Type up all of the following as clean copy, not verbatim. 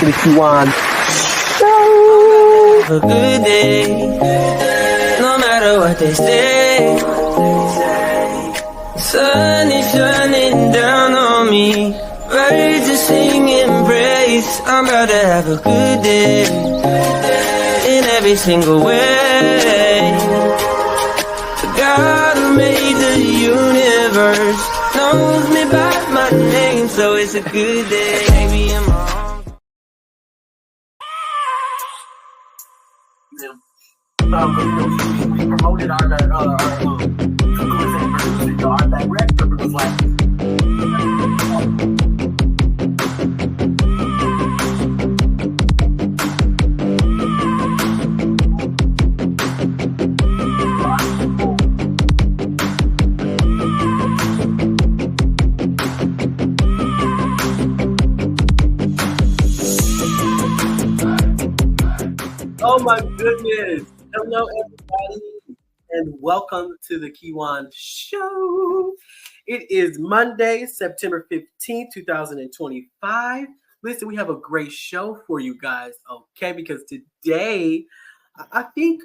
to the KeJuan Show. A good day, no matter what they say. Sun is shining down on me, birds are singing praise. I'm about to have a good day in every single way. The God who made the universe knows me by my name, so it's a good day. Baby, in my arms. We promoted our director was like, oh my goodness. Hello, everybody, and welcome to the KeJuan Show. It is Monday, September 15th, 2025. Listen, we have a great show for you guys, okay? Because today, I think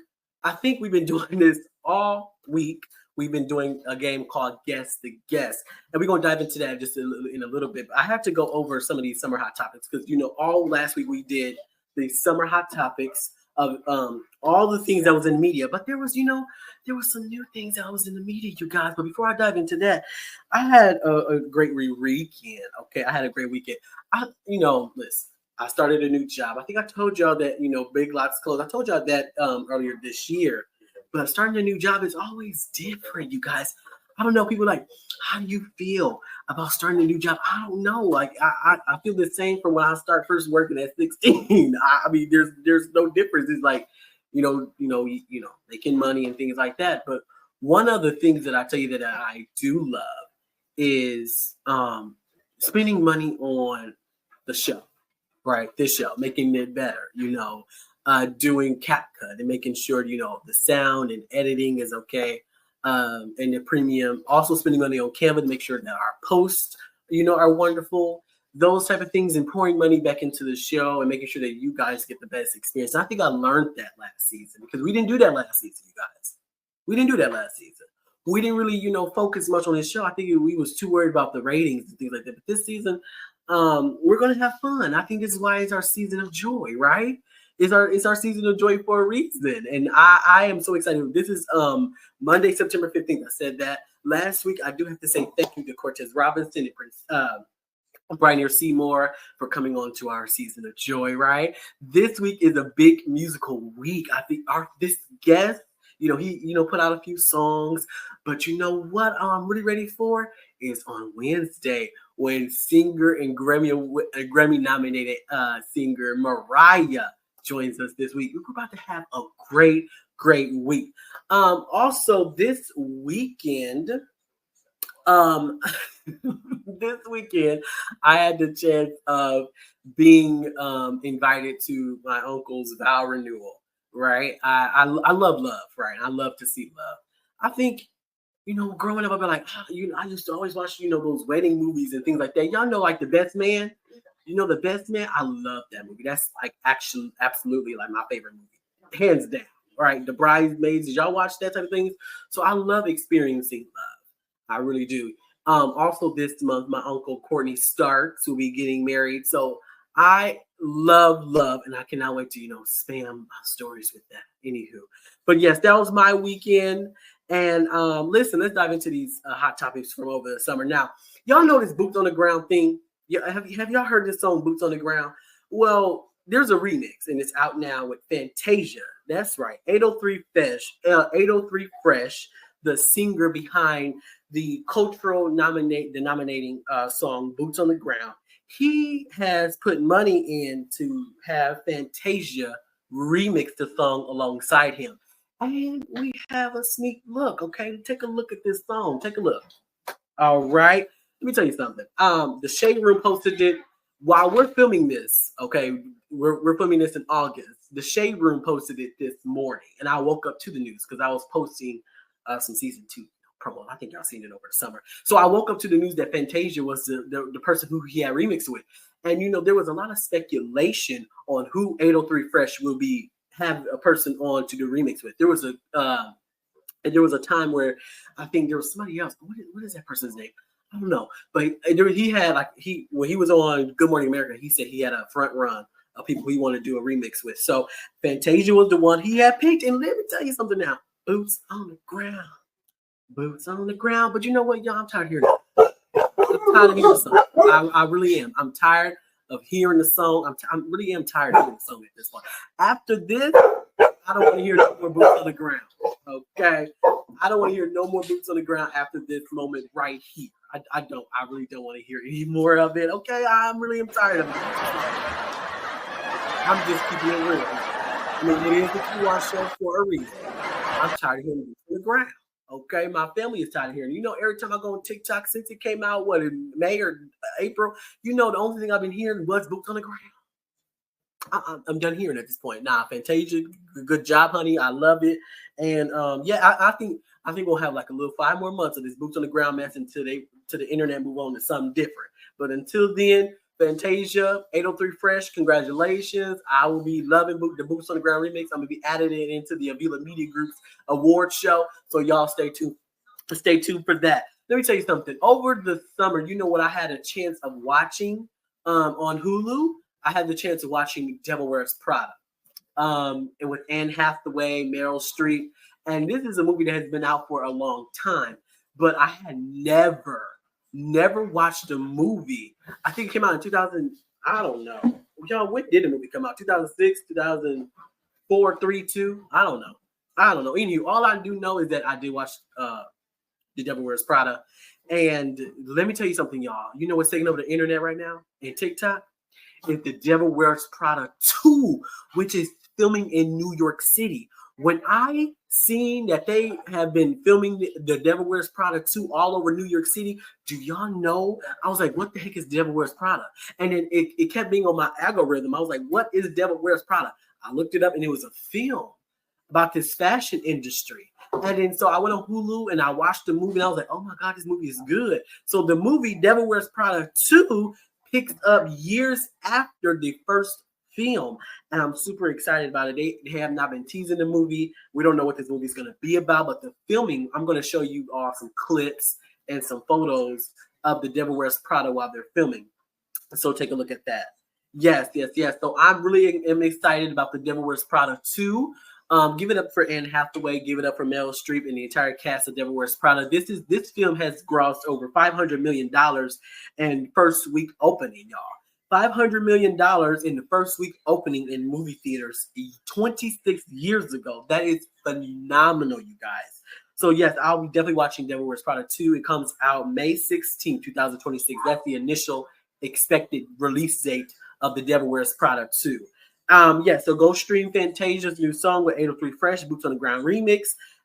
we've been doing this all week. We've been doing a game called Guess the Guest, and we're going to dive into that just in a little bit. But I have to go over some of these summer hot topics because, all last week we did the summer hot topics of all the things that was in the media, but there was some new things that was in the media, you guys. But before I dive into that, I had a great weekend. Okay, I had a great weekend. Listen, I started a new job. I think I told y'all that Big Lots closed. I told y'all that earlier this year. But starting a new job is always different, you guys. I don't know. People are like, how do you feel about starting a new job? I don't know. Like I feel the same from when I started first working at 16. I mean, there's no difference. It's like, making money and things like that. But one of the things that I tell you that I do love is spending money on the show, right? This show, making it better. Doing CapCut and making sure the sound and editing is okay. And the premium, also spending money on Canva to make sure that our posts, are wonderful. Those type of things, and pouring money back into the show and making sure that you guys get the best experience. And I think I learned that last season because we didn't do that last season, you guys. We didn't do that last season. We didn't really, focus much on this show. I think we was too worried about the ratings and things like that. But this season, we're gonna have fun. I think this is why it's our season of joy, right? It's our season of joy for a reason. And I am so excited. This is Monday, September 15th. I said that last week. I do have to say thank you to Cortez Robinson and Prince Brian Seymour for coming on to our season of joy, right? This week is a big musical week. I think this guest, he put out a few songs, but you know what I'm really ready for is on Wednesday when singer and Grammy nominated singer Mariah joins us this week. We're about to have a great week. Also this weekend, I had the chance of being invited to my uncle's vow renewal, right? I love love, right? I love to see love. I think, growing up, I've been like, I used to always watch, those wedding movies and things like that. Y'all know, like The Best Man. The Best Man, I love that movie. That's like actually absolutely like my favorite movie, hands down. Right, The Bridesmaids. Did y'all watch that type of things? So I love experiencing love. I really do. Also this month, my uncle Courtney Starks will be getting married. So I love love, and I cannot wait to spam my stories with that. Anywho, but yes, that was my weekend. And listen, let's dive into these hot topics from over the summer. Now, y'all know this boots on the ground thing. Yeah, have y'all heard this song "Boots on the Ground"? Well, there's a remix, and it's out now with Fantasia. That's right, 803 Fresh, the singer behind the nominating song "Boots on the Ground." He has put money in to have Fantasia remix the song alongside him, and we have a sneak look. Okay, take a look at this song. Take a look. All right. Let me tell you something. The Shade Room posted it while we're filming this. Okay, we're filming this in August. The Shade Room posted it this morning, and I woke up to the news because I was posting some season 2 promo. I think y'all seen it over the summer. So I woke up to the news that Fantasia was the person who he had remixed with, And there was a lot of speculation on who 803 Fresh will be have a person on to do remix with. There was a time where I think there was somebody else. What is that person's name? I don't know. But he had when he was on Good Morning America, he said he had a front run of people he wanted to do a remix with. So Fantasia was the one he had picked. And let me tell you something now. Boots on the ground. Boots on the ground. But you know what, y'all? I'm tired of hearing it. I'm tired of hearing the song. I really am. I'm tired of hearing the song. I really am tired of hearing the song at this point. After this, I don't want to hear no more boots on the ground. Okay? I don't want to hear no more boots on the ground after this moment right here. I really don't want to hear any more of it. Okay? I really am tired of it. I'm just keeping it real. I mean, it is the KeJuan show for a reason. I'm tired of hearing boots on the ground. Okay, my family is tired of hearing. Every time I go on TikTok since it came out, in May or April, the only thing I've been hearing was boots on the ground. I'm done hearing at this point. Nah, Fantasia, good job, honey. I love it. And I think we'll have like a little 5 more months of this boots on the ground mess until the internet move on to something different. But until then, Fantasia, 803 Fresh, congratulations. I will be loving the Boots on the Ground remix. I'm going to be adding it into the Avila Media Group's award show. So y'all stay tuned. Stay tuned for that. Let me tell you something. Over the summer, you know what I had a chance of watching on Hulu? I had the chance of watching Devil Wears Prada. And with Anne Hathaway, Meryl Streep. And this is a movie that has been out for a long time. But I had never watched a movie. I think it came out in 2000. I don't know. Y'all, when did the movie come out? 2006, 2004, 3, 2? I don't know. Anyway, all I do know is that I did watch The Devil Wears Prada. And let me tell you something, y'all. You know what's taking over the internet right now and TikTok? Is The Devil Wears Prada 2, which is filming in New York City. When I seen that they have been filming the Devil Wears Prada 2 all over New York City, do y'all know? I was like, what the heck is Devil Wears Prada? And then it kept being on my algorithm. I was like, what is Devil Wears Prada? I looked it up and it was a film about this fashion industry. And then so I went on Hulu and I watched the movie and I was like, oh my God, this movie is good. So the movie Devil Wears Prada 2 picks up years after the first film, and I'm super excited about it. They have not been teasing the movie. We don't know what this movie is going to be about, but the filming, I'm going to show you all some clips and some photos of The Devil Wears Prada while they're filming. So take a look at that. Yes. So I'm really am excited about The Devil Wears Prada 2. Give it up for Anne Hathaway. Give it up for Meryl Streep and the entire cast of Devil Wears Prada. This film has grossed over $500 million in first week opening, y'all. $500 million in the first week opening in movie theaters 26 years ago. That is phenomenal, you guys. So yes, I'll be definitely watching Devil Wears Prada 2. It comes out May 16, 2026. That's the initial expected release date of The Devil Wears Prada 2. So go stream Fantasia's new song with 803 Fresh, Boots on the Ground remix.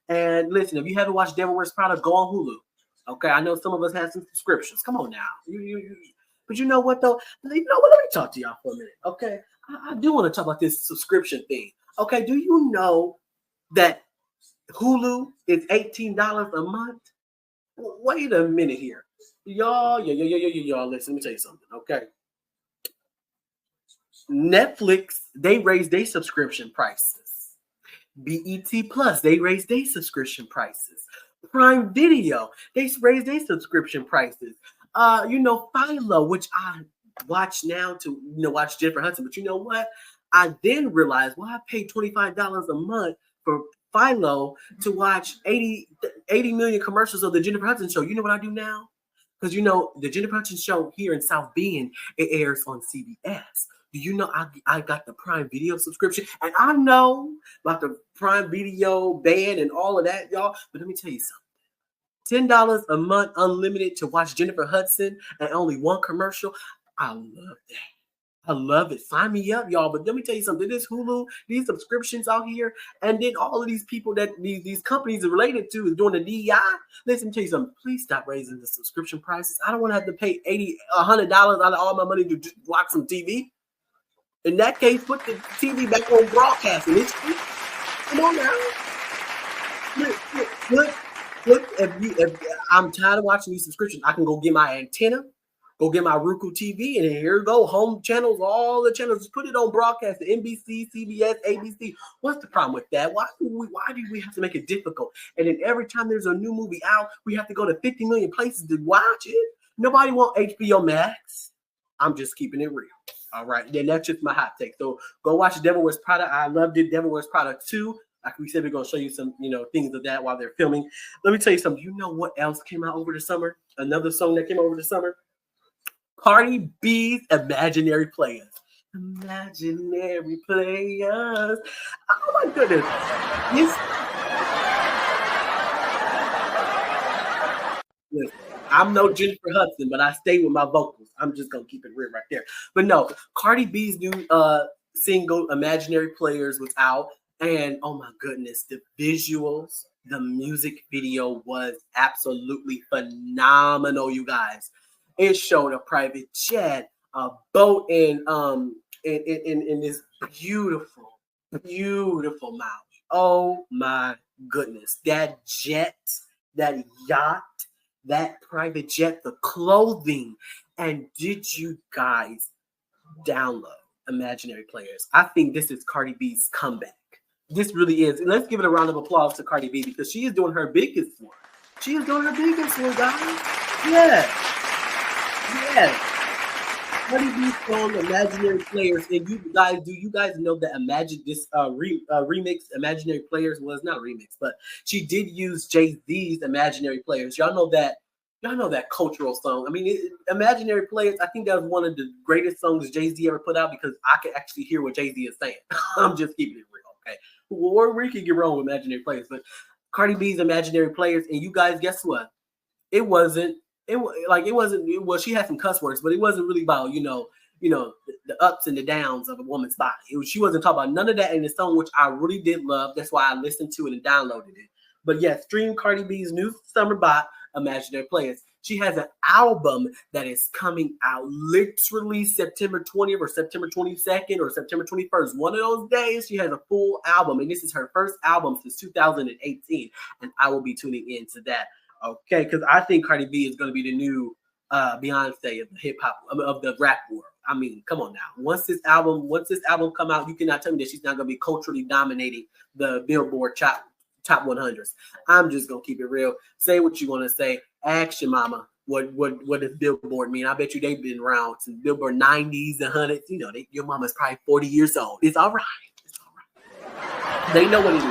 And listen, if you haven't watched Devil Wears Prada, go on Hulu. Okay, I know some of us have some subscriptions. Come on now. But you know what, though? Let me talk to y'all for a minute, okay? I do want to talk about this subscription thing. Okay, do you know that Hulu is $18 a month? Wait a minute here. Y'all, listen, let me tell you something, okay? Netflix, they raised their subscription prices. BET Plus, they raised their subscription prices. Prime Video, they raised their subscription prices. Philo, which I watch now to watch Jennifer Hudson. But you know what? I then realized why I paid $25 a month for Philo to watch 80 million commercials of the Jennifer Hudson show. You know what I do now? Because the Jennifer Hudson show here in South Bend, it airs on CBS. Do you know I got the Prime Video subscription? And I know about the Prime Video ban and all of that, y'all. But let me tell you something. $10 a month unlimited to watch Jennifer Hudson and only one commercial. I love that. I love it. Sign me up, y'all. But let me tell you something. This Hulu, these subscriptions out here, and then all of these people that these companies are related to is doing the DEI. Listen, tell you something. Please stop raising the subscription prices. I don't want to have to pay $100 out of all my money to just watch some TV. In that case, put the TV back on broadcasting. It's free. Come on now. Look, if I'm tired of watching these subscriptions, I can go get my antenna go get my Roku TV, and here go home channels, all the channels. Just put it on broadcast, the NBC, CBS, ABC. What's the problem with that? Why do we have to make it difficult? And then every time there's a new movie out, we have to go to 50 million places to watch it. Nobody want HBO Max. I'm just keeping it real. All right, then that's just my hot take. So go watch Devil Wears Prada. I loved it. Devil Wears Prada 2. Like we said, we're gonna show you some, things of that while they're filming. Let me tell you something. You know what else came out over the summer? Another song that came over the summer. Cardi B's Imaginary Players. Imaginary Players. Oh my goodness. Listen, I'm no Jennifer Hudson, but I stay with my vocals. I'm just gonna keep it real right there. But no, Cardi B's new single Imaginary Players was out, and oh my goodness, the visuals, the music video was absolutely phenomenal, you guys. It showed a private jet, a boat, and in this beautiful, beautiful mountain. Oh my goodness, that jet, that yacht, that private jet, the clothing. And did you guys download Imaginary Players? I think this is Cardi B's comeback. This really is. And let's give it a round of applause to Cardi B because she is doing her biggest one. She is doing her biggest one, guys. Yeah. Yeah. Cardi B song Imaginary Players. And you guys, do you guys know that remix Imaginary Players was not a remix, but she did use Jay-Z's Imaginary Players. Y'all know that cultural song. I mean, Imaginary Players, I think that was one of the greatest songs Jay-Z ever put out because I could actually hear what Jay-Z is saying. I'm just keeping it real, okay? Or we could get wrong with Imaginary Players, but Cardi B's Imaginary Players, and you guys, guess what? Well, she had some cuss words, but it wasn't really about, the ups and the downs of a woman's body. She wasn't talking about none of that in the song, which I really did love. That's why I listened to it and downloaded it. But yeah, stream Cardi B's new summer bot, Imaginary Players. She has an album that is coming out literally September 20th or September 22nd or September 21st. One of those days, she has a full album, and this is her first album since 2018, and I will be tuning into that. Okay, because I think Cardi B is going to be the new Beyonce of the hip hop of the rap world. I mean, come on now. Once this album come out, you cannot tell me that she's not going to be culturally dominating the Billboard top 100s. I'm just gonna keep it real. Say what you want to say. Ask your mama what does Billboard mean. I bet you they've been around since Billboard 90s and 100s. Your mama's probably 40 years old. It's all right. It's all right. They know what it is.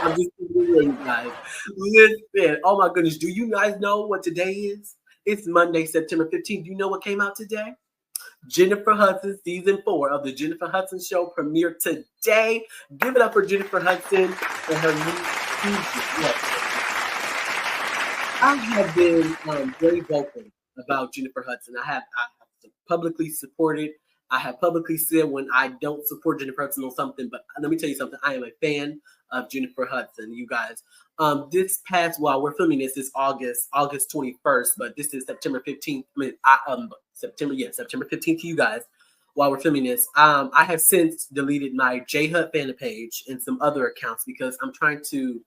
I'm just real, you guys. Listen. Oh my goodness. Do you guys know what today is? It's Monday, September 15th. Do you know what came out today? Jennifer Hudson season 4 of the Jennifer Hudson Show premiered today. Give it up for Jennifer Hudson and her new season. I have been very vocal about Jennifer Hudson. I have publicly supported. I have publicly said when I don't support Jennifer Hudson on something, but let me tell you something. I am a fan of Jennifer Hudson, you guys. This past, while we're filming this, is August 21st, but this is September 15th. September 15th to you guys while we're filming this. I have since deleted my J-Hud fan page and some other accounts because I'm trying to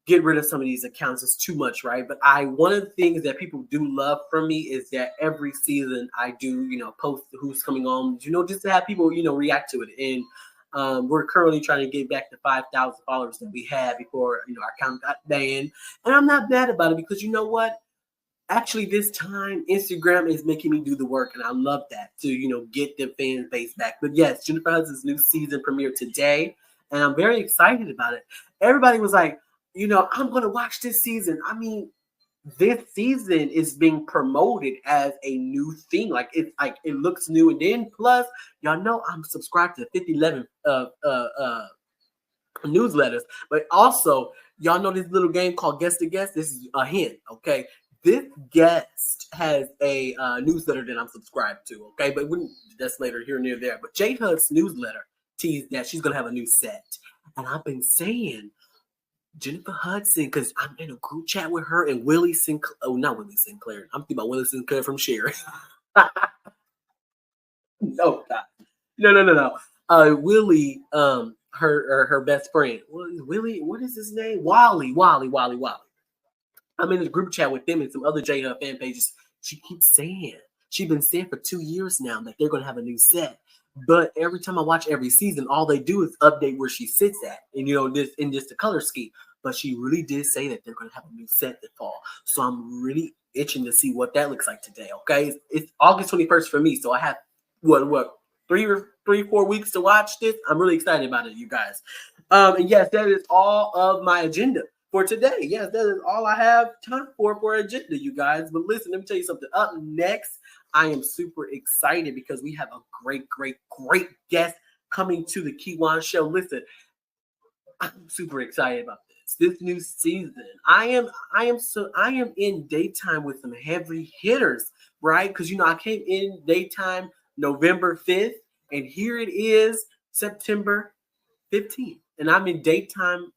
get rid of some of these accounts. It's too much, right? But one of the things that people do love from me is that every season I do, post who's coming on, just to have people, react to it. And we're currently trying to get back to 5,000 followers that we had before, our account got banned. And I'm not mad about it because you know what? Actually, this time, Instagram is making me do the work, and I love that to, get the fan base back. But yes, Jennifer Hudson's new season premiered today, and I'm very excited about it. Everybody was like, I'm going to watch this season. I mean, this season is being promoted as a new thing. Like it looks new, and then plus, y'all know I'm subscribed to 5011 newsletters, but also y'all know this little game called Guess the Guest. This is a hint, okay? This guest has a newsletter that I'm subscribed to, okay? But that's later here and there. But J-Hud's newsletter teased that she's going to have a new set. And I've been saying, Jennifer Hudson, because I'm in a group chat with her and Willie Sinclair. Oh, not Willie Sinclair. I'm thinking about Willie Sinclair from Sherry. No. Willie, her best friend. Willie, what is his name? Wally. I'm in a group chat with them and some other J Hub fan pages. She keeps saying, she's been saying for 2 years now that they're going to have a new set. But every time I watch every season, all they do is update where she sits at, and this in just the color scheme. But she really did say that they're going to have a new set this fall, so I'm really itching to see what that looks like today. Okay, it's August 21st for me, so I have what 4 weeks to watch this. I'm really excited about it, you guys. And yes, that is all of my agenda for today. Yes, that is all I have time for agenda, you guys. But listen, let me tell you something. Up next, I am super excited because we have a great guest coming to the KeJuan show. Listen, I'm super excited about this new season. I am in daytime with some heavy hitters, right? Because I came in daytime November 5th, and here it is September 15th, and I'm in daytime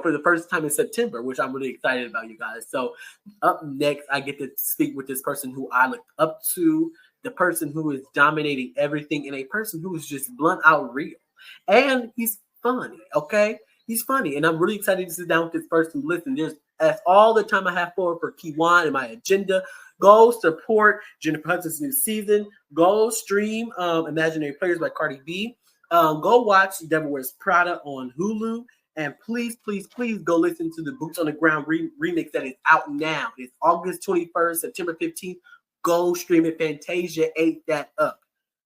for the first time in September, which I'm really excited about, you guys. So up next, I get to speak with this person who I look up to, the person who is dominating everything, and a person who is just blunt out real. And he's funny, okay? He's funny, and I'm really excited to sit down with this person. Listen, that's all the time I have for KeJuan and my agenda. Go support Jennifer Hudson's new season. Go stream Imaginary Players by Cardi B. Go watch Devil Wears Prada on Hulu. And please go listen to the Boots on the Ground remix that is out now. It's August 21st, September 15th. Go stream it. Fantasia ate that up.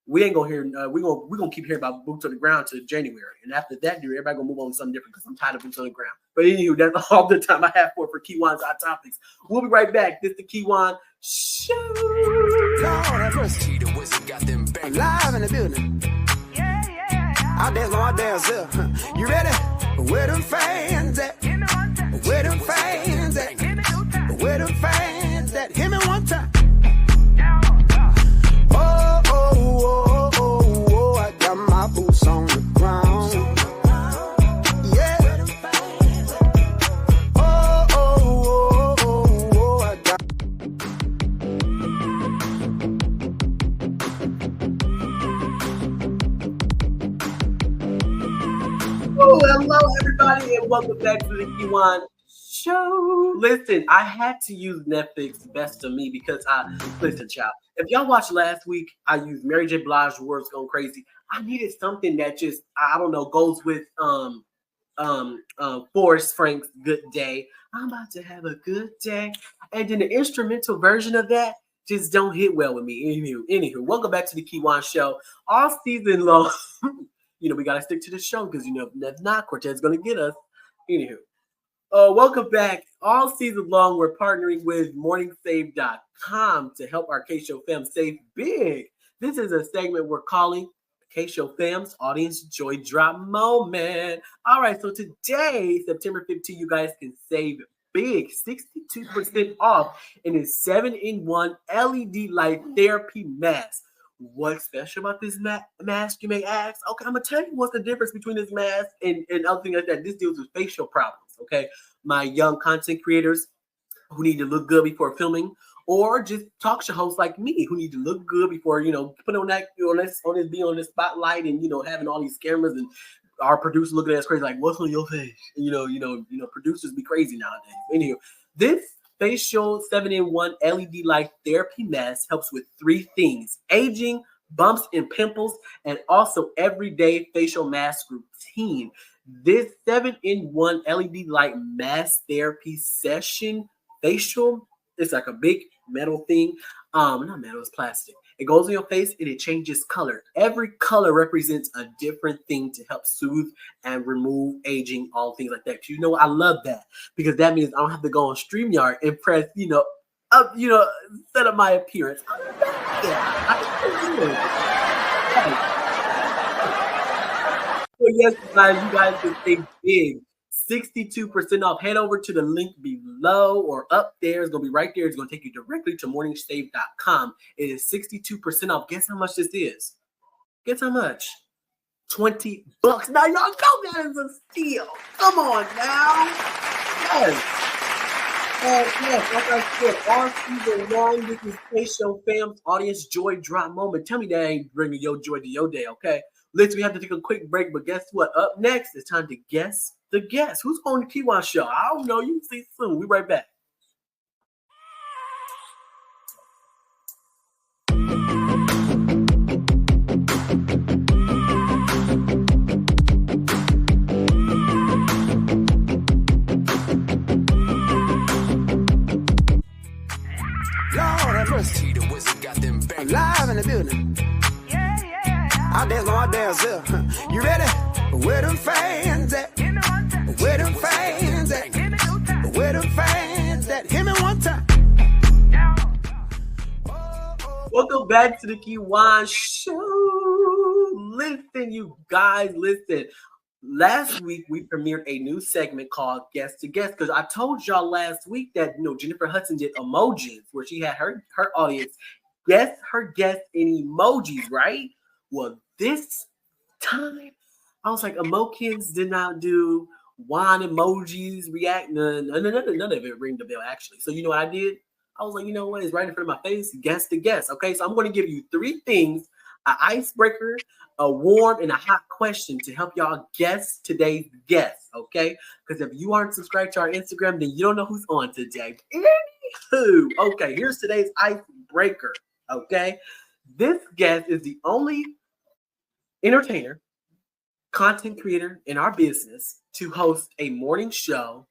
We ain't gonna hear. We're gonna keep hearing about Boots on the Ground till January, and after that, everybody gonna move on to something different because I'm tired of Boots on the Ground. But anyway, that's all the time I have for KeJuan's Hot Topics. We'll be right back. This is the KeJuan Show. Live in the building. I dance on my dance up. You ready? Where them fans at? Where them fans at? Where them fans at? Hit me one time. Oh, oh, oh, oh, oh, I got my boots on the ground. Yeah. Oh, oh, oh, oh, oh, I got. Oh, hello, everybody, and welcome back to the KeJuan Show. Listen, I had to use Netflix Best of Me because listen, child. If y'all watched last week, I used Mary J. Blige's Words Going Crazy. I needed something that just, I don't know, goes with Forrest Frank's Good Day. I'm about to have a good day. And then the instrumental version of that just don't hit well with me. Anywho, welcome back to the KeJuan Show. All season long, we got to stick to the show because, if not, Cortez going to get us. Anywho, welcome back. All season long, we're partnering with morningsave.com to help our K-Show fam save big. This is a segment we're calling K-Show fam's Audience Joy Drop Moment. All right, so today, September 15th, you guys can save big, 62% off in this 7-in-1 LED light therapy mask. What's special about this mask, you may ask? Okay, I'm going to tell you what's the difference between this mask and other things like that. This deals with facial problems, okay? My young content creators who need to look good before filming, or just talk show hosts like me who need to look good before, put on that, let's be on the spotlight and, having all these cameras and our producers looking at us crazy like, what's on your face? Producers be crazy nowadays. Anywho, this facial 7-in-1 LED light therapy mask helps with 3 things: aging, bumps and pimples, and also everyday facial mask routine. This 7-in-1 LED light mask therapy session facial, it's like a big metal thing. Not metal, it's plastic. It goes on your face and it changes color. Every color represents a different thing to help soothe and remove aging, all things like that. I love that because that means I don't have to go on StreamYard and press, set up my appearance. So yes, guys, you guys can stay big. 62% off. Head over to the link below or up there. It's going to be right there. It's going to take you directly to morningsave.com. It is 62% off. Guess how much this is? Guess how much? $20. Now, y'all know that is a steal. Come on now. Yes. Yes, like I said, all season long, this is K-Show fam's Audience Joy Drop Moment. Tell me that ain't bringing your joy to your day, okay? Listen, we have to take a quick break, but guess what? Up next, it's time to guess the guest. Who's on the KeJuan show? I don't know. You can see soon. We right back. Lord have mercy. Live in the building. Out there's no out there's here. You ready? Where them fans at? Where them fans at? Where them fans at? Hit me one time. Welcome back to the KeJuan show. Listen, you guys, listen. Last week we premiered a new segment called Guest to Guest because I told y'all last week that Jennifer Hudson did emojis where she had her audience guess her guest in emojis, right? Well, this time I was like, Emokins did not do wine emojis, react, none of it ring the bell actually. So you know what I did? I was like, you know what? It's right in front of my face. Guess to guess. Okay, so I'm going to give you 3 things: an icebreaker, a warm, and a hot question to help y'all guess today's guest. Okay, because if you aren't subscribed to our Instagram, then you don't know who's on today. Anywho, okay, here's today's icebreaker. Okay, this guest is the only entertainer, content creator in our business to host a morning show,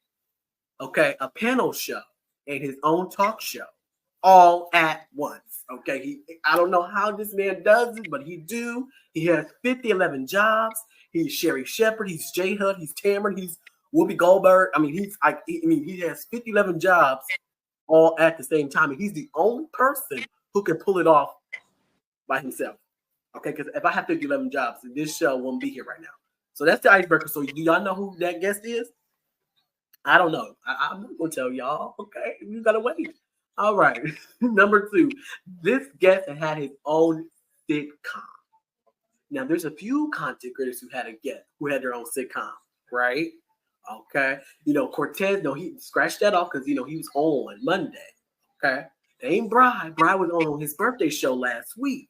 okay, a panel show, and his own talk show all at once. Okay, I don't know how this man does it, but he do. He has 11 jobs. He's Sherry Shepherd. He's J Hud. He's Cameron. He's Whoopi Goldberg. I mean, he has 11 jobs all at the same time, and he's the only person who can pull it off by himself. Okay, because if I have 11 jobs, this show won't be here right now. So that's the icebreaker. So do y'all know who that guest is? I don't know. I'm not gonna tell y'all. Okay, you gotta wait. All right. Number 2, this guest had his own sitcom. Now, there's a few content creators who had their own sitcom, right? Okay. Cortez, he scratched that off because he was on Monday. Okay. It ain't Bri. Bri was on his birthday show last week.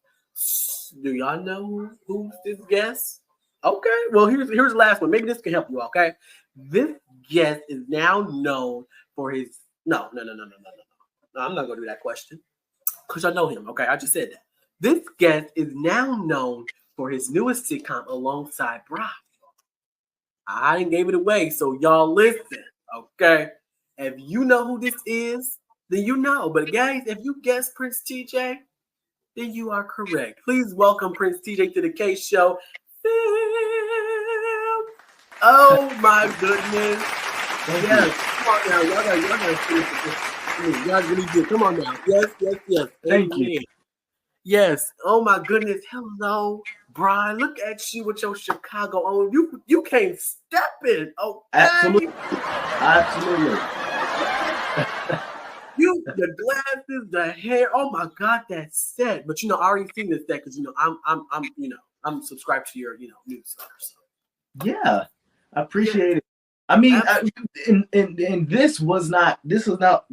Do y'all know who's this guest? Okay. Well, here's the last one. Maybe this can help you. Okay. This guest is now known for his no. I'm not gonna do that question because I know him. Okay, I just said that. This guest is now known for his newest sitcom alongside Bri. I didn't give it away, so y'all listen. Okay, if you know who this is, then you know. But guys, if you guess Prince TJ, then you are correct. Please welcome Prince TJ to the K Show. Oh my goodness! Yes, come on now, y'all gotta finish this. Y'all really good. Come on now. Yes. Thank you. Yes. Oh my goodness. Hello, Brian. Look at you with your Chicago on. You came stepping. Oh, absolutely. The glasses, the hair. Oh my God, that's set. But I already seen this set because I'm subscribed to your newsletter. So. Yeah, I appreciate it. I mean, and this was not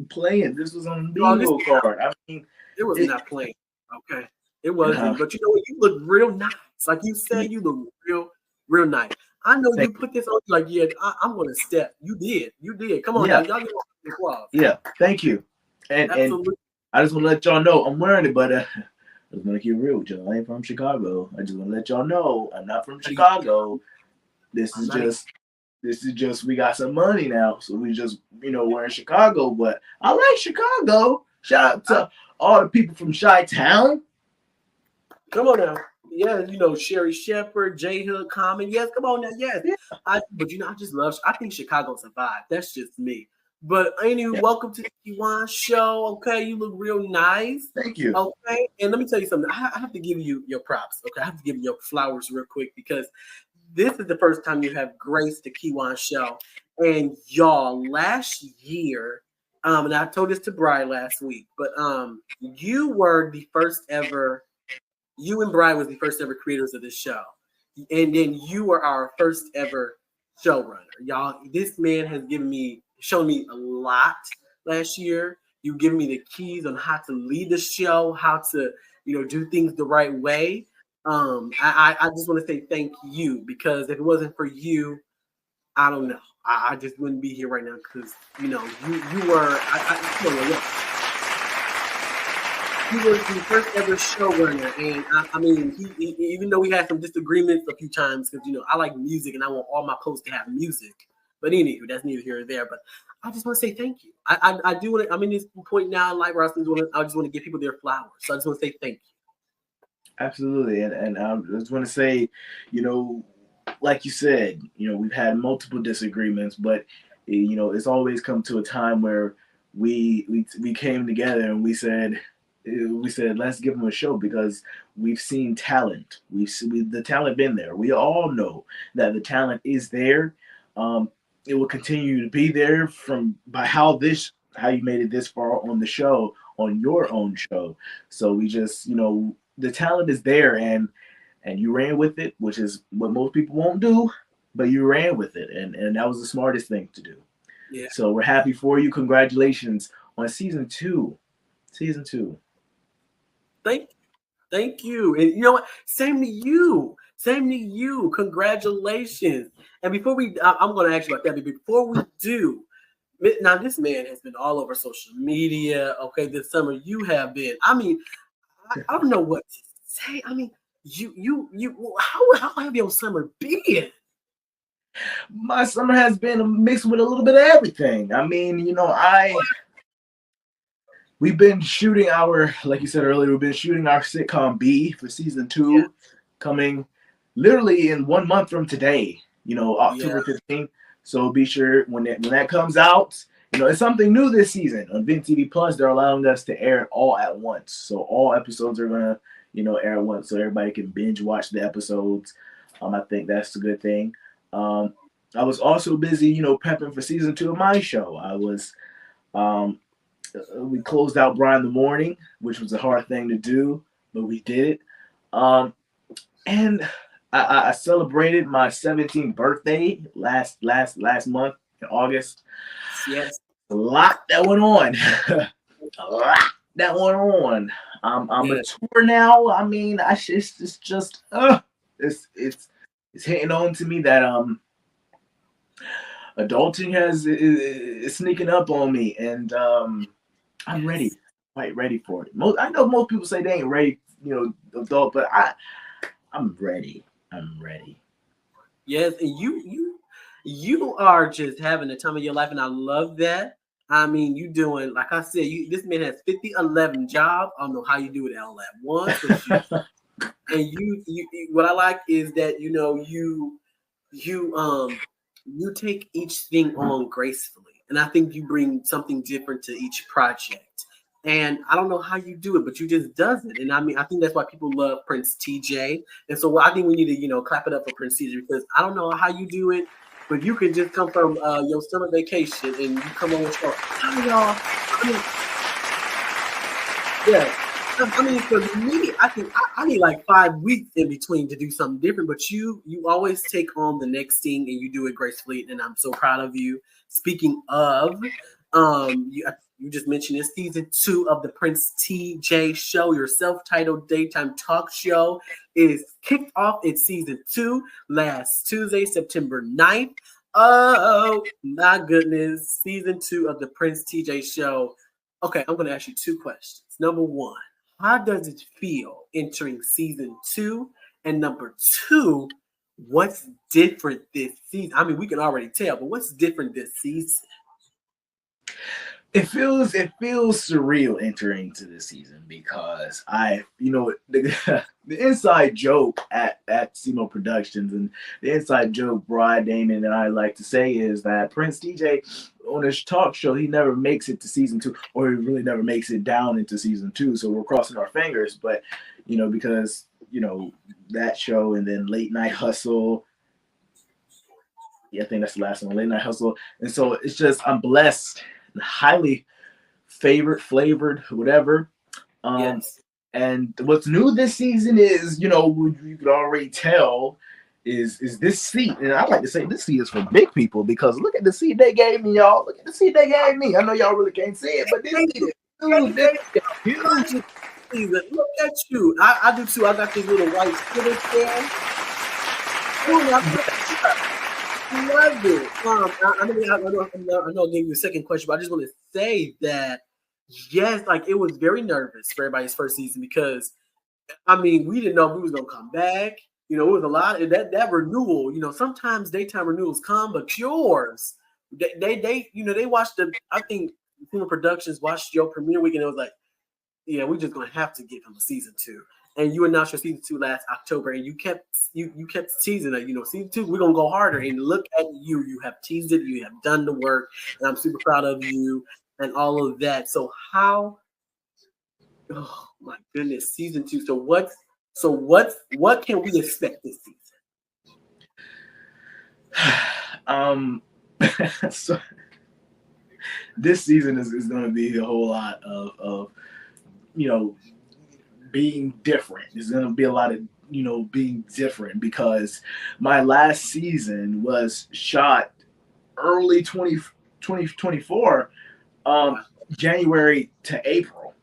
playing. This was on the bingo card. I mean, it was not playing. Okay, it wasn't. Yeah. But you look real nice. Like you said, you look real nice. I know you put this on. Like, yeah, I'm gonna step. You did. Come on, now. Y'all get the applause. Yeah, thank you. And I just want to let y'all know I'm wearing it, but I just want to keep it real with y'all. I ain't from Chicago. I just want to let y'all know I'm not from Chicago. This is just we got some money now, so we just we're in Chicago. But I like Chicago. Shout out to all the people from Chi-Town. Come on now, yeah, Sherry Shepherd, J Hood, Common. Yes, come on now, yes. Yeah. I just love. I think Chicago's a vibe. That's just me. But anyway, welcome to the KeJuan show. Okay, you look real nice. Thank you. Okay, and let me tell you something. I have to give you your props. Okay, I have to give you your flowers real quick because this is the first time you have graced the KeJuan show. And y'all, last year, and I told this to Brian last week, but you were the first ever. You and Brian was the first ever creators of this show, and then you were our first ever showrunner. Y'all, this man has shown me a lot last year. You've given me the keys on how to lead the show, how to do things the right way. I just want to say thank you because if it wasn't for you, I don't know. I just wouldn't be here right now because you were. He was the first ever showrunner, and I mean, he even though we had some disagreements a few times because I like music and I want all my posts to have music. But anywho, that's neither here nor there. But I just want to say thank you. I do want to. I'm in this point now in life where I just want to give people their flowers. So I just want to say thank you. Absolutely, and I just want to say, like you said, we've had multiple disagreements, but it's always come to a time where we came together and we said let's give them a show because we've seen talent. The talent been there. We all know that the talent is there. It will continue to be there by how you made it this far on the show, on your own show. So we just the talent is there and you ran with it, which is what most people won't do, but you ran with it, and that was the smartest thing to do. Yeah. So we're happy for you. Congratulations on season 2. Season 2. Thank you. And you know what? Same to you. Congratulations. And before I'm going to ask you about that, but before we do, now this man has been all over social media. Okay, this summer you have been. I mean, I don't know what to say. I mean, how have your summer been? My summer has been mixed with a little bit of everything. I mean, we've been shooting like you said earlier, we've been shooting our sitcom B for season 2, coming literally in 1 month from today, October 15th. So be sure when that comes out, it's something new this season. On Vin TV Plus, they're allowing us to air it all at once. So all episodes are going to, air at once so everybody can binge watch the episodes. I think that's a good thing. I was also busy, prepping for season 2 of my show. We closed out Brian the Morning, which was a hard thing to do, but we did it. And I celebrated my 17th birthday last month in August. Yes. A lot that went on. I'm mature now. I mean, it's just it's hitting on to me that adulting is sneaking up on me, and I'm ready, quite ready for it. I know most people say they ain't ready, adult, but I'm ready. I'm ready. Yes, and you are just having the time of your life, and I love that. I mean, you doing, like I said, this man has 50-11 job. I don't know how you do it all at once. And you what I like is that you take each thing on gracefully, and I think you bring something different to each project. And I don't know how you do it, but you just does it. And I mean, I think that's why people love Prince TJ. And so I think we need to, clap it up for Prince TJ, because I don't know how you do it, but you can just come from your summer vacation and you come on with your, hi y'all. I mean, for me, I need like 5 weeks in between to do something different, but you always take on the next thing and you do it gracefully, and I'm so proud of you. Speaking of, you just mentioned this, season 2 of the Prince TJ show, your self-titled daytime talk show, is kicked off its season 2 last Tuesday, September 9th. Oh my goodness, season 2 of the Prince TJ show. Okay, I'm going to ask you 2 questions. Number 1, how does it feel entering season 2? And number 2, what's different this season? I mean, we can already tell, but what's different this season? It feels surreal entering to this season because the inside joke at SEMO Productions, and the inside joke Brian, Damon, and I like to say is that Prince TJ on his talk show, he never makes it to season 2, or he really never makes it down into season 2. So we're crossing our fingers, but because that show, and then Late Night Hustle. Yeah, I think that's the last one, Late Night Hustle. And so it's just, I'm blessed, highly flavored, whatever. Yes. And what's new this season is, you could already tell, is this seat. And I like to say this seat is for big people, because look at the seat they gave me, y'all. Look at the seat they gave me. I know y'all really can't see it, but this seat is huge. Look at you. I do too. I got these little white stickers there. love it. I know I gave you a second question, but I just want to say that yes, like it was very nervous for everybody's first season because I mean we didn't know if we was gonna come back. You know, it was a lot of that renewal. You know, sometimes daytime renewals come, but yours, they watched the. I think Human Productions watched your premiere week, and it was like, yeah, we're just gonna have to give him a season 2. And you announced your season 2 last October, and you kept teasing it. You know, season 2, we're gonna go harder. And look at you, you have teased it, you have done the work, and I'm super proud of you and all of that. So how? Oh my goodness, season 2. So what can we expect this season? So this season is going to be a whole lot of being different. There's going to be a lot of being different because my last season was shot early 2024, January to April,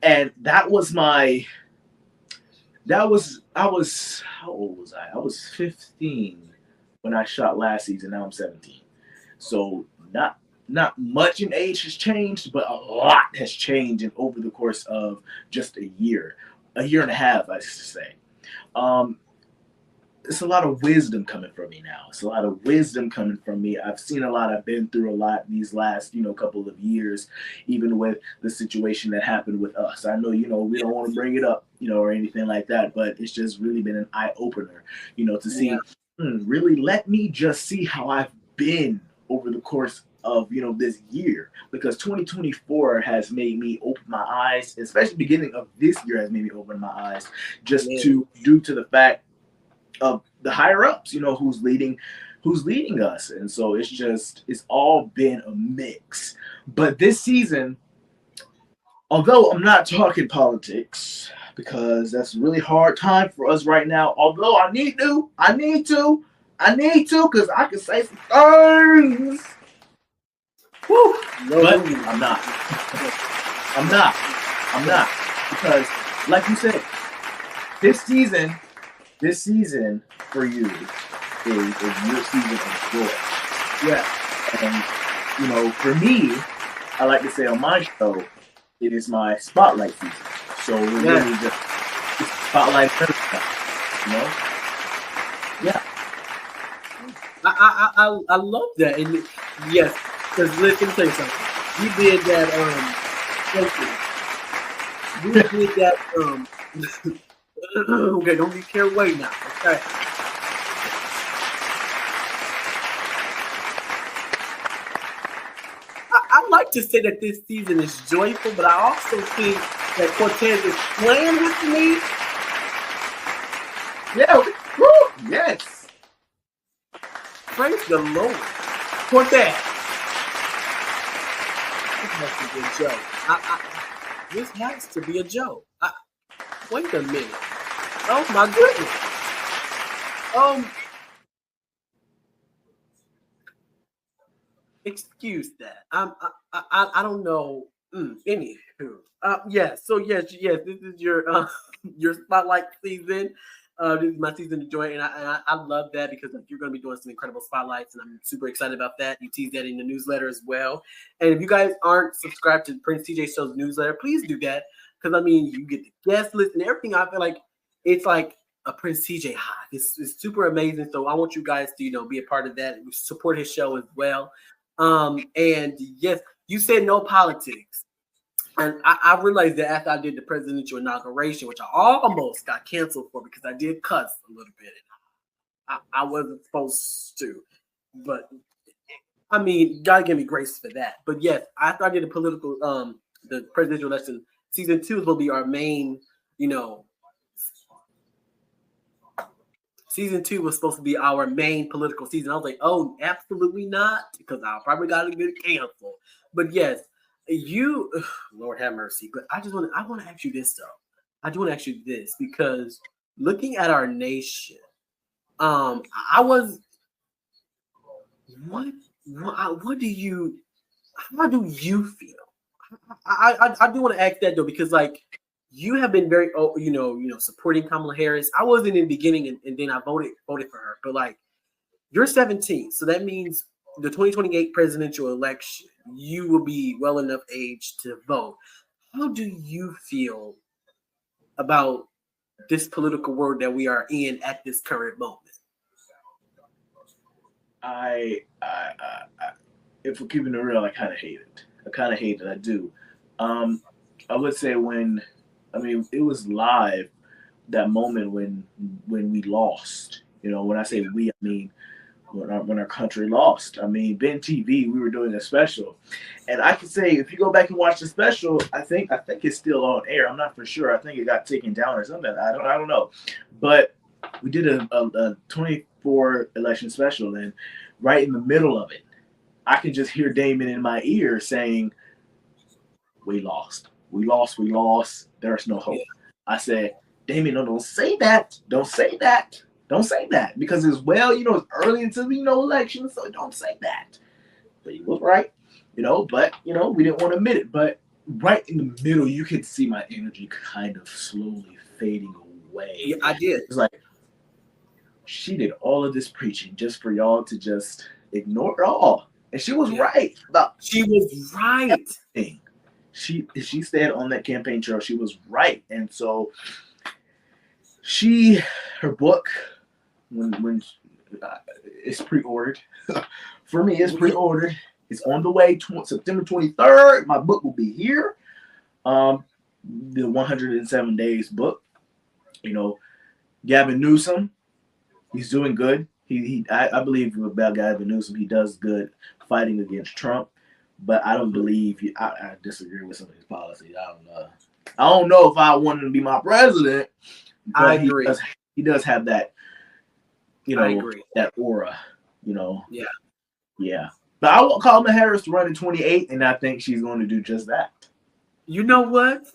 and I was how old was I? I was 15 when I shot last season. Now I'm 17. So not much in age has changed, but a lot has changed over the course of just a year and a half, I should say. It's a lot of wisdom coming from me now. It's a lot of wisdom coming from me. I've seen a lot. I've been through a lot these last, couple of years, even with the situation that happened with us. I know, we don't want to bring it up, or anything like that, but it's just really been an eye opener, to see, really let me just see how I've been over the course of, this year, because 2024 has made me open my eyes, especially beginning of this year has made me open my eyes just due to the fact of the higher ups, who's leading us. And so it's all been a mix. But this season, although I'm not talking politics because that's a really hard time for us right now, although I need to because I can say some things. Woo. But I'm not because like you said, this season for you is your season of joy. Yeah. And, for me, I like to say on my show, it is my spotlight season. So we're really just spotlight everything, Yeah. I love that. And yes, because let me tell you something. You did that, you did that, okay, don't be carried away now. Okay. I like to say that this season is joyful, but I also think that Cortez is playing with me. Yeah. Woo, yes. Praise the Lord. Cortez. This has to be a joke. This has to be a joke. Wait a minute. Oh my goodness. Excuse that. I don't know. Anywho. Yes. So yes. This is your spotlight season. This is my season of joy, and I love that because you're going to be doing some incredible spotlights, and I'm super excited about that. You teased that in the newsletter as well. And if you guys aren't subscribed to Prince TJ Show's newsletter, please do that. Because, I mean, you get the guest list and everything. I feel like it's like a Prince TJ high. It's super amazing. So I want you guys to, be a part of that. Support his show as well. And, yes, you said no politics. And I realized that after I did the presidential inauguration, which I almost got canceled for because I did cuss a little bit. I wasn't supposed to. But, I mean, God give me grace for that. But, yes, after I did the the presidential election, Season 2 will be our main, Season 2 was supposed to be our main political season. I was like, oh, absolutely not, because I'll probably got to get canceled. But yes, Lord have mercy. But I want to ask you this, though. I do want to ask you this, because looking at our nation, how do you feel? I do want to ask that though, because you have been very, supporting Kamala Harris. I wasn't in the beginning, and then I voted for her. But You're 17, so that means the 2028 presidential election, you will be well enough age to vote. How do you feel about this political world that we are in at this current moment? If we're keeping it real, I kind of hate it. I do. I would say it was live, that moment when we lost. When I say we, I mean when our country lost. Ben TV, we were doing a special, and I can say if you go back and watch the special, I think it's still on air. I'm not for sure. I think it got taken down or something. I don't know, but we did a 24 election special, and right in the middle of it, I can just hear Damon in my ear saying, "We lost. We lost. We lost. There's no hope." I said, "Damon, no, don't say that. Don't say that. Don't say that." Because it's it's early into the election, so don't say that. But he was right, but we didn't want to admit it. But right in the middle, you could see my energy kind of slowly fading away. Yeah, I did. It's like she did all of this preaching just for y'all to just ignore it all. And she was right. She was right. Everything. She stayed on that campaign trail. She was right. And so her book, when it's pre-ordered. For me, it's pre-ordered. It's on the way. September 23rd, my book will be here. The 107 Days book. Gavin Newsom, he's doing good. I believe about Gavin Newsom, he does good fighting against Trump, but I don't believe I disagree with some of his policies. I don't know if I want him to be my president. I agree. He does have that, I agree. that aura, Yeah. Yeah. But I want Kamala Harris to run in 28, and I think she's going to do just that. You know what?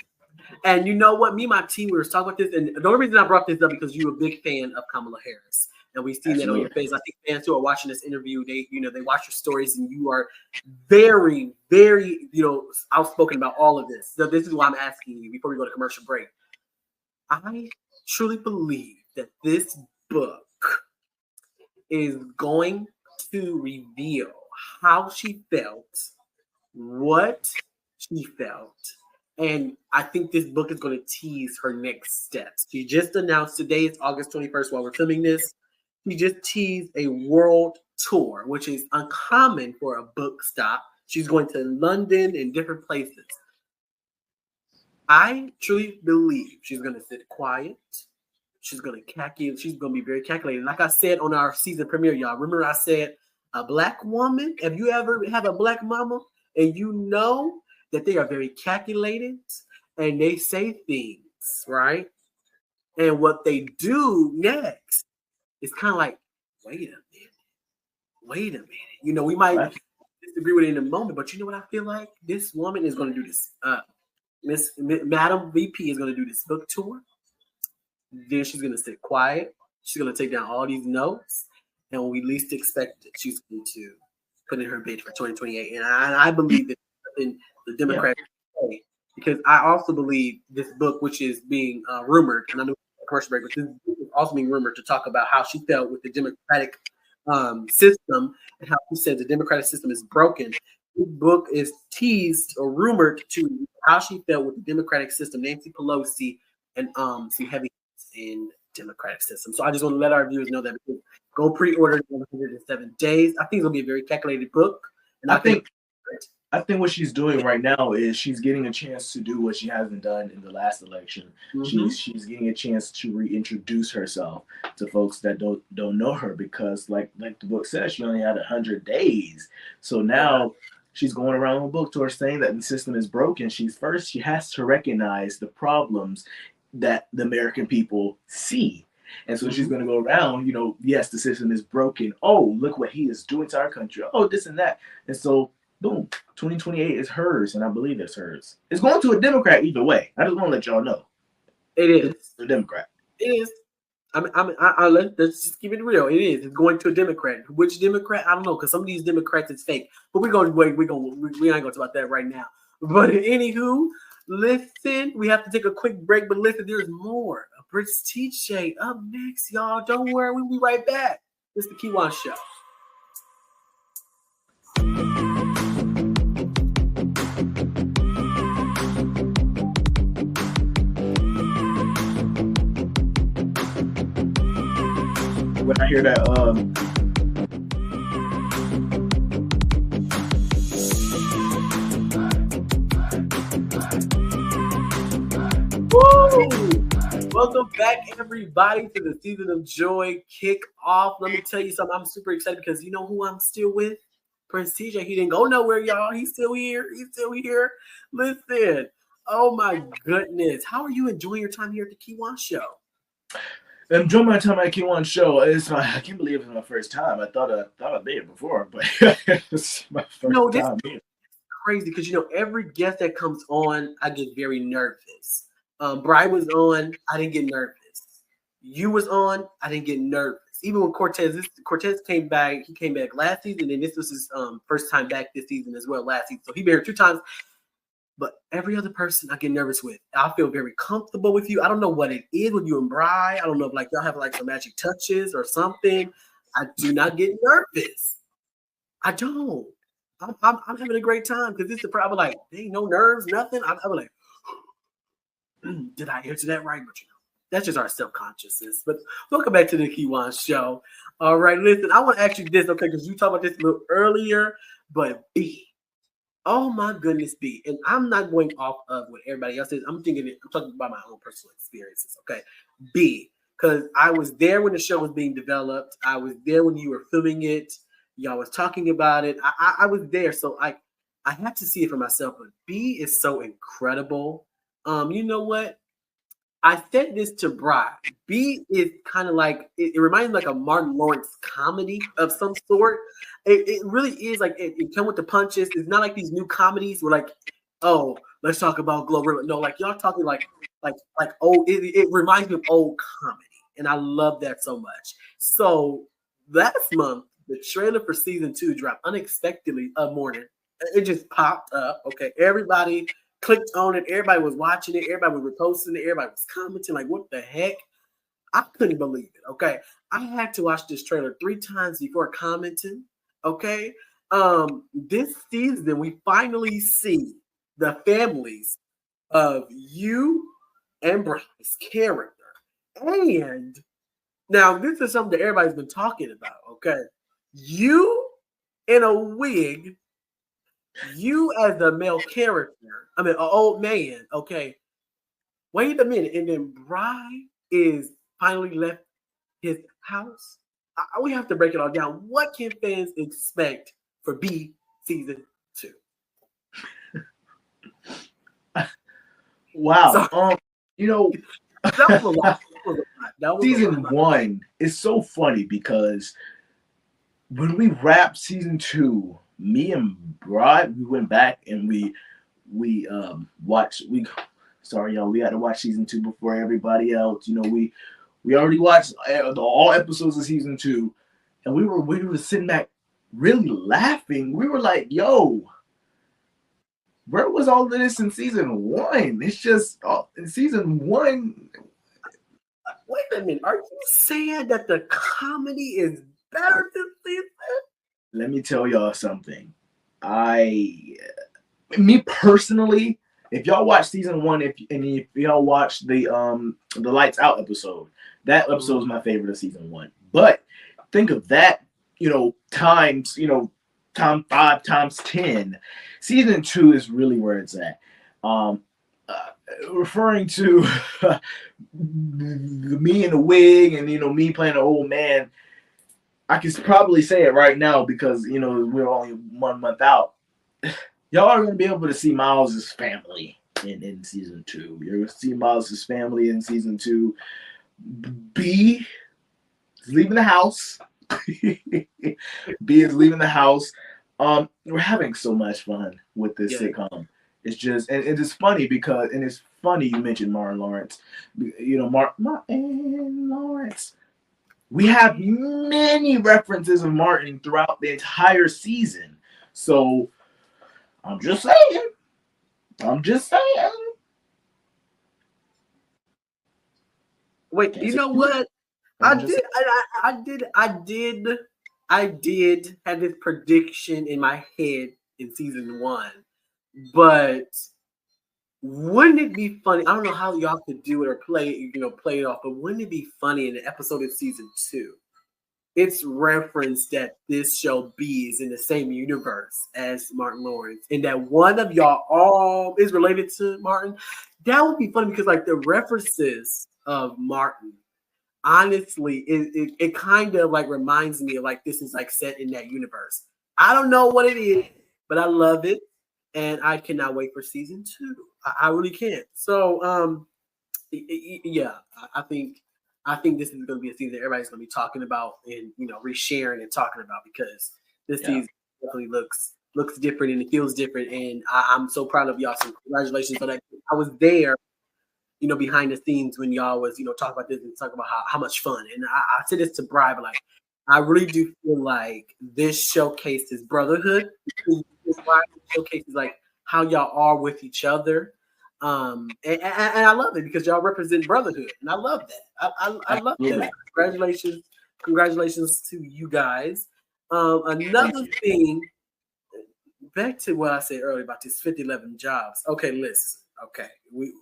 And you know what? Me and my team, we were talking about this, and the only reason I brought this up because you're a big fan of Kamala Harris. And we've seen that on your face. I think fans who are watching this interview, they watch your stories, and you are very, very, outspoken about all of this. So this is why I'm asking you before we go to commercial break. I truly believe that this book is going to reveal how she felt, what she felt, and I think this book is going to tease her next steps. She just announced, today is August 21st while we're filming this, she just teased a world tour, which is uncommon for a book stop. She's going to London and different places. I truly believe she's going to sit quiet. She's going to calculate. She's going to be very calculated. Like I said on our season premiere, y'all, remember I said a black woman, if you ever have a black mama and you know that they are very calculated and they say things, right? And what they do next is kind of like, wait a minute. We might disagree with it in a moment, but you know what I feel like? This woman is going to do this. Madam VP is going to do this book tour. Then she's going to sit quiet. She's going to take down all these notes. And when we least expect it, she's going to put in her bid for 2028. And I believe that in the Democratic way, because I also believe this book, which is being rumored, and I know commercial break, but this book is also being rumored to talk about how she felt with the Democratic system and how she said the Democratic system is broken. This book is teased or rumored to how she felt with the Democratic system, Nancy Pelosi, and some heavy in Democratic system. So I just want to let our viewers know that, because go pre-order 107 Days. I think it'll be a very calculated book. And I think what she's doing right now is she's getting a chance to do what she hasn't done in the last election. Mm-hmm. She's getting a chance to reintroduce herself to folks that don't know her, because like the book says, she only had 100 days. So now she's going around the book tour saying that the system is broken. She has to recognize the problems that the American people see. And so she's going to go around, yes, the system is broken. Oh, look what he is doing to our country. Oh, this and that. And so, boom, 2028 is hers, and I believe it's hers. It's going to a Democrat either way. I just want to let y'all know. It is. It's a Democrat. It is. Let's just keep it real. It is. It's going to a Democrat. Which Democrat? I don't know, because some of these Democrats is fake. But we ain't going to talk about that right now. But anywho, listen, we have to take a quick break, but listen, there's more. A Prestige Shade up next, y'all. Don't worry, we'll be right back. It's the KeJuan Show. When I hear that, Woo! Welcome back, everybody, to the Season of Joy kickoff. Let me tell you something. I'm super excited because you know who I'm still with? Prince TJ. He didn't go nowhere, y'all. He's still here. He's still here. Listen. Oh my goodness. How are you enjoying your time here at the KeJuan Show? I'm enjoying my time at KeJuan Show. I can't believe it's my first time. I thought I'd been here before, but it's my first time here. Crazy because every guest that comes on, I get very nervous. Brian was on, I didn't get nervous. You was on, I didn't get nervous. Even when Cortez came back, he came back last season, and this was his first time back this season as well last season. So he been here 2 times. But every other person I get nervous with. I feel very comfortable with you. I don't know what it is with you and Bri. I don't know if y'all have some magic touches or something. I do not get nervous. I don't. I'm having a great time because this is the problem. Like, there ain't no nerves, nothing. I'm like, did I answer that right? But that's just our self-consciousness. But welcome back to the KeJuan Show. All right, listen, I want to ask you this, okay, because you talked about this a little earlier, but B. Oh my goodness, B. And I'm not going off of what everybody else is. I'm talking about my own personal experiences, okay? B, because I was there when the show was being developed. I was there when you were filming it. Y'all was talking about it. I was there, so I had to see it for myself. But B is so incredible. You know what? I said this to Bri. B is kind of like it reminds me like a Martin Lawrence comedy of some sort. It really is like it come with the punches. It's not like these new comedies where like, oh, let's talk about Glow River. No, like y'all talking like old. It reminds me of old comedy, and I love that so much. So last month, the trailer for season 2 dropped unexpectedly a morning. It just popped up. Okay, everybody clicked on it. Everybody was watching it. Everybody was reposting it. Everybody was commenting. Like, what the heck? I couldn't believe it. Okay, I had to watch this trailer 3 times before commenting. Okay, this season we finally see the families of you and Bryce's character, and now this is something that everybody's been talking about. Okay, you in a wig. You as the male character, an old man, okay. Wait a minute, and then Bri is finally left his house. We have to break it all down. What can fans expect for B season 2? Wow. That was a lot. Season 1 is so funny because when we wrapped season 2, me and Bri, we went back and we watched. Sorry, y'all, we had to watch season 2 before everybody else. We already watched all episodes of season 2, and we were sitting back really laughing. We were like, "Yo, where was all of this in season 1? It's just in season 1." Wait a minute, are you saying that the comedy is better than season? Let me tell y'all something. Me personally, if y'all watch season 1, if y'all watch the Lights Out episode, that episode is my favorite of season 1. But think of that, times 5 times 10. Season 2 is really where it's at. Referring to me in the wig and me playing an old man. I can probably say it right now because we're only 1 month out. Y'all are gonna be able to see Miles's family in season 2. You're gonna see Miles's family in season 2. B is leaving the house. B is leaving the house. We're having so much fun with this sitcom. It's just, and it is funny because, and it's funny you mentioned Martin Lawrence. Martin Lawrence. We have many references of Martin throughout the entire season. So, I'm just saying. Wait, you know what? I did have this prediction in my head in season 1, but wouldn't it be funny? I don't know how y'all could do it or play it off, but wouldn't it be funny in the episode of season 2? It's referenced that this show B is in the same universe as Martin Lawrence, and that one of y'all all is related to Martin. That would be funny because like the references of Martin, honestly, it kind of like reminds me of like this is like set in that universe. I don't know what it is, but I love it, and I cannot wait for season 2. I really can't. So yeah, I think this is going to be a season that everybody's going to be talking about and resharing and talking about, because this season definitely looks different and it feels different, and I'm so proud of y'all. So congratulations on that. I was there, behind the scenes when y'all was talking about this and talking about how much fun. And I said this to Brian, but like I really do feel like this showcases brotherhood. This showcases like how y'all are with each other. And I love it because y'all represent brotherhood, and I love that. I love that. Congratulations to you guys. Another thing, back to what I said earlier about these 50-11 jobs. Okay, listen. Okay, we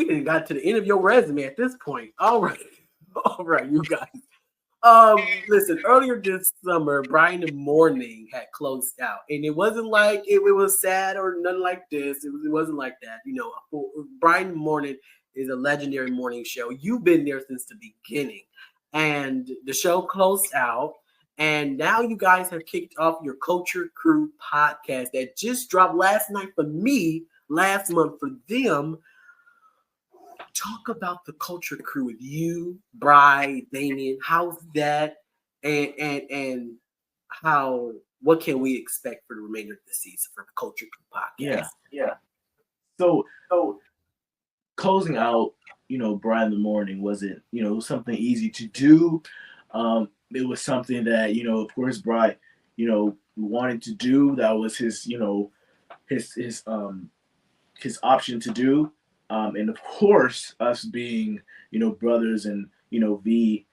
didn't got to the end of your resume at this point. All right, you guys. Listen, earlier this summer, Brian the Morning had closed out, and it wasn't like it was sad or nothing like this. It wasn't like that. Brian the Morning is a legendary morning show. You've been there since the beginning, and the show closed out, and now you guys have kicked off your Culture Crew podcast that just dropped last night for me, last month for them. Talk about the Culture Crew with you, Bri, Damien. How's that? And what can we expect for the remainder of the season for the Culture Crew podcast? Yeah. So closing out, Brian the Morning wasn't, something easy to do. It was something that, of course, Bri, wanted to do. That was his, his option to do. And of course, us being, brothers and, V,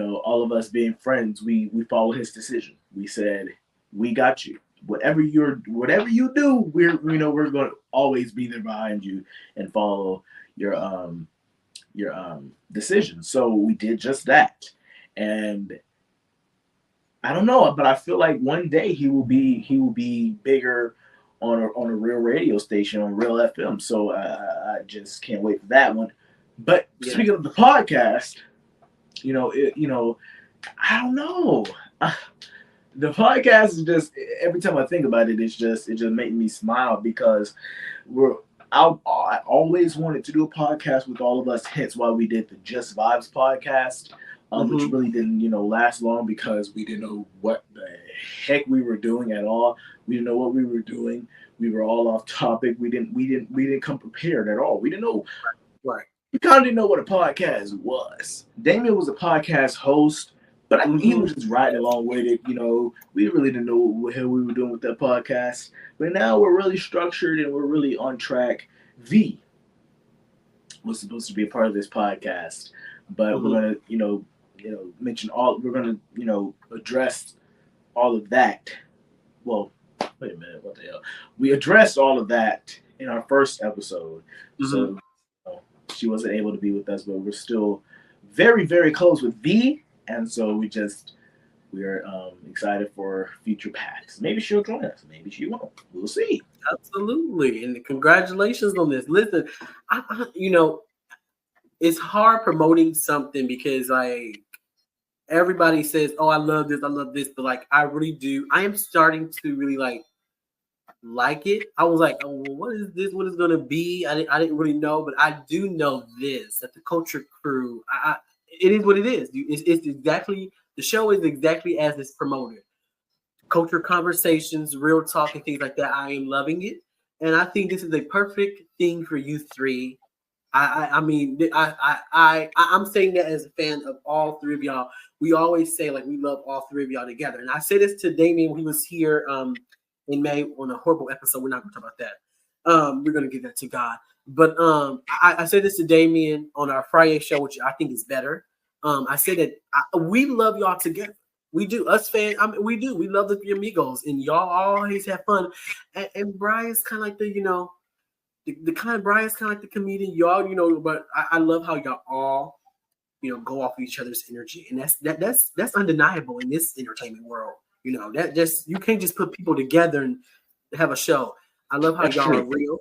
all of us being friends, we followed his decision. We said, we got you. Whatever you do, we're going to always be there behind you and follow your decision. So we did just that. And I don't know, but I feel like one day he will be bigger on a real radio station, on real FM. So I just can't wait for that one. But speaking of the podcast, I don't know. The podcast is just, every time I think about it, it just makes me smile because I always wanted to do a podcast with all of us. Hence why we did the Just Vibes podcast, which really didn't, last long because we didn't know what the heck we were doing at all. We didn't know what we were doing. We were all off topic. We didn't come prepared at all. We didn't know. Right. We kind of didn't know what a podcast was. Damien was a podcast host, but he was just riding along with it. We really didn't know what the hell we were doing with that podcast. But now we're really structured and we're really on track. V was supposed to be a part of this podcast, but we're gonna, mention all. We're gonna, address all of that. Well, wait a minute, what the hell? We addressed all of that in our first episode. So she wasn't able to be with us, but we're still very, very close with V. And so we're excited for future paths. Maybe she'll join us. Maybe she won't. We'll see. Absolutely. And congratulations on this. Listen, I it's hard promoting something because like everybody says, oh, I love this, but like I really do. I am starting to really like it. I was like, oh, well, what is this? What is it gonna be? I didn't really know, but I do know this, that the Culture Crew, it is what it is. It's exactly, the show is exactly as it's promoted. Culture conversations, real talk, and things like that. I am loving it, and I think this is a perfect thing for you three. I'm saying that as a fan of all three of y'all. We always say like we love all three of y'all together, and I say this to Damien when he was here in May on a horrible episode. We're not going to talk about We're gonna give that to God. But I said this to Damien on our Friday show, which I think is better. I said that we love y'all together. We do, us fans. I mean, we do. We love the Three Amigos, and y'all always have fun. And Brian's kind of like the kind of Brian's kind of like the comedian, y'all. But I love how y'all all, go off of each other's energy, and that's undeniable in this entertainment world. That just you can't just put people together and have a show. I love how That's y'all true. are real.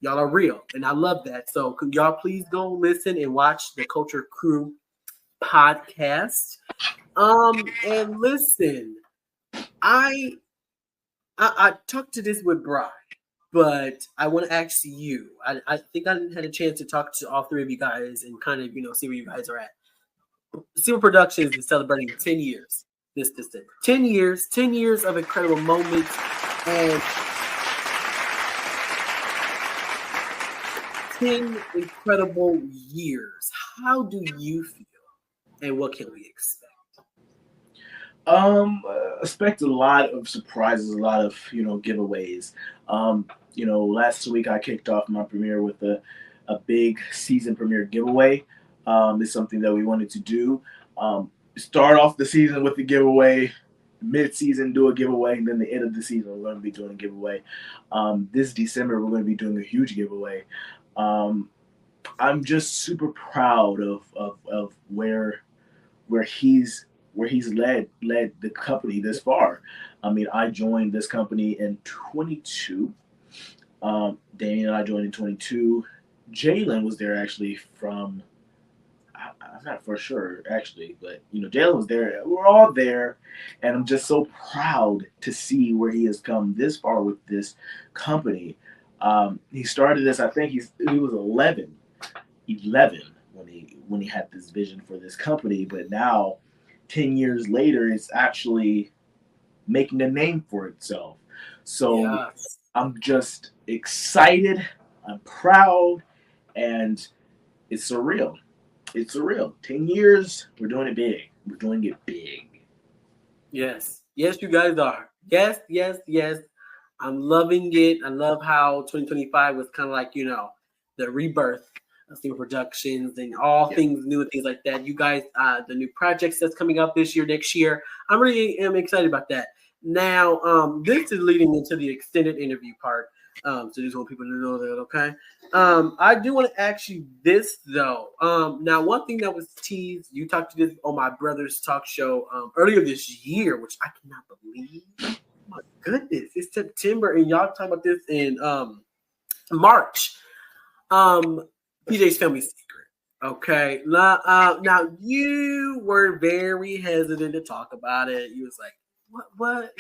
Y'all are real, and I love that. So, could y'all please go listen and watch the Culture Crew podcast? And listen, I talked to this with Brian, but I want to ask you. I think I had a chance to talk to all three of you guys and kind of see where you guys are at. Silver Productions is celebrating 10 years this December. 10 years of incredible moments and 10 incredible years. How do you feel, and what can we expect? Expect a lot of surprises, a lot of giveaways. Last week I kicked off my premiere with a big season premiere giveaway. It's something that we wanted to do. Start off the season with the giveaway, mid-season do a giveaway, and then the end of the season we're going to be doing a giveaway. This December we're going to be doing a huge giveaway. I'm just super proud of where he's led the company this far. I mean, I joined this company in 22. Damien and I joined in 22. Jalen was there actually from, I'm not for sure actually, but Jalen was there. We're all there, and I'm just so proud to see where he has come this far with this company. He started this, I think he was 11 when he had this vision for this company, but now 10 years later it's actually making a name for itself. So yes. I'm just excited, I'm proud, and it's surreal. 10 years, we're doing it big. We're doing it big. Yes, you guys are. Yes. I'm loving it. I love how 2025 was kind of like, the rebirth of Silver Productions and all things new and things like that. You guys, the new projects that's coming up this year, next year, I really am excited about that. Now, this is leading into the extended interview part. So just want people to know that, okay? I do want to ask you this, though. Now, one thing that was teased, you talked to this on my brother's talk show earlier this year, which I cannot believe. My goodness, it's September, and y'all talking about this in March. PJ's family secret. Okay. Now you were very hesitant to talk about it. You was like, what?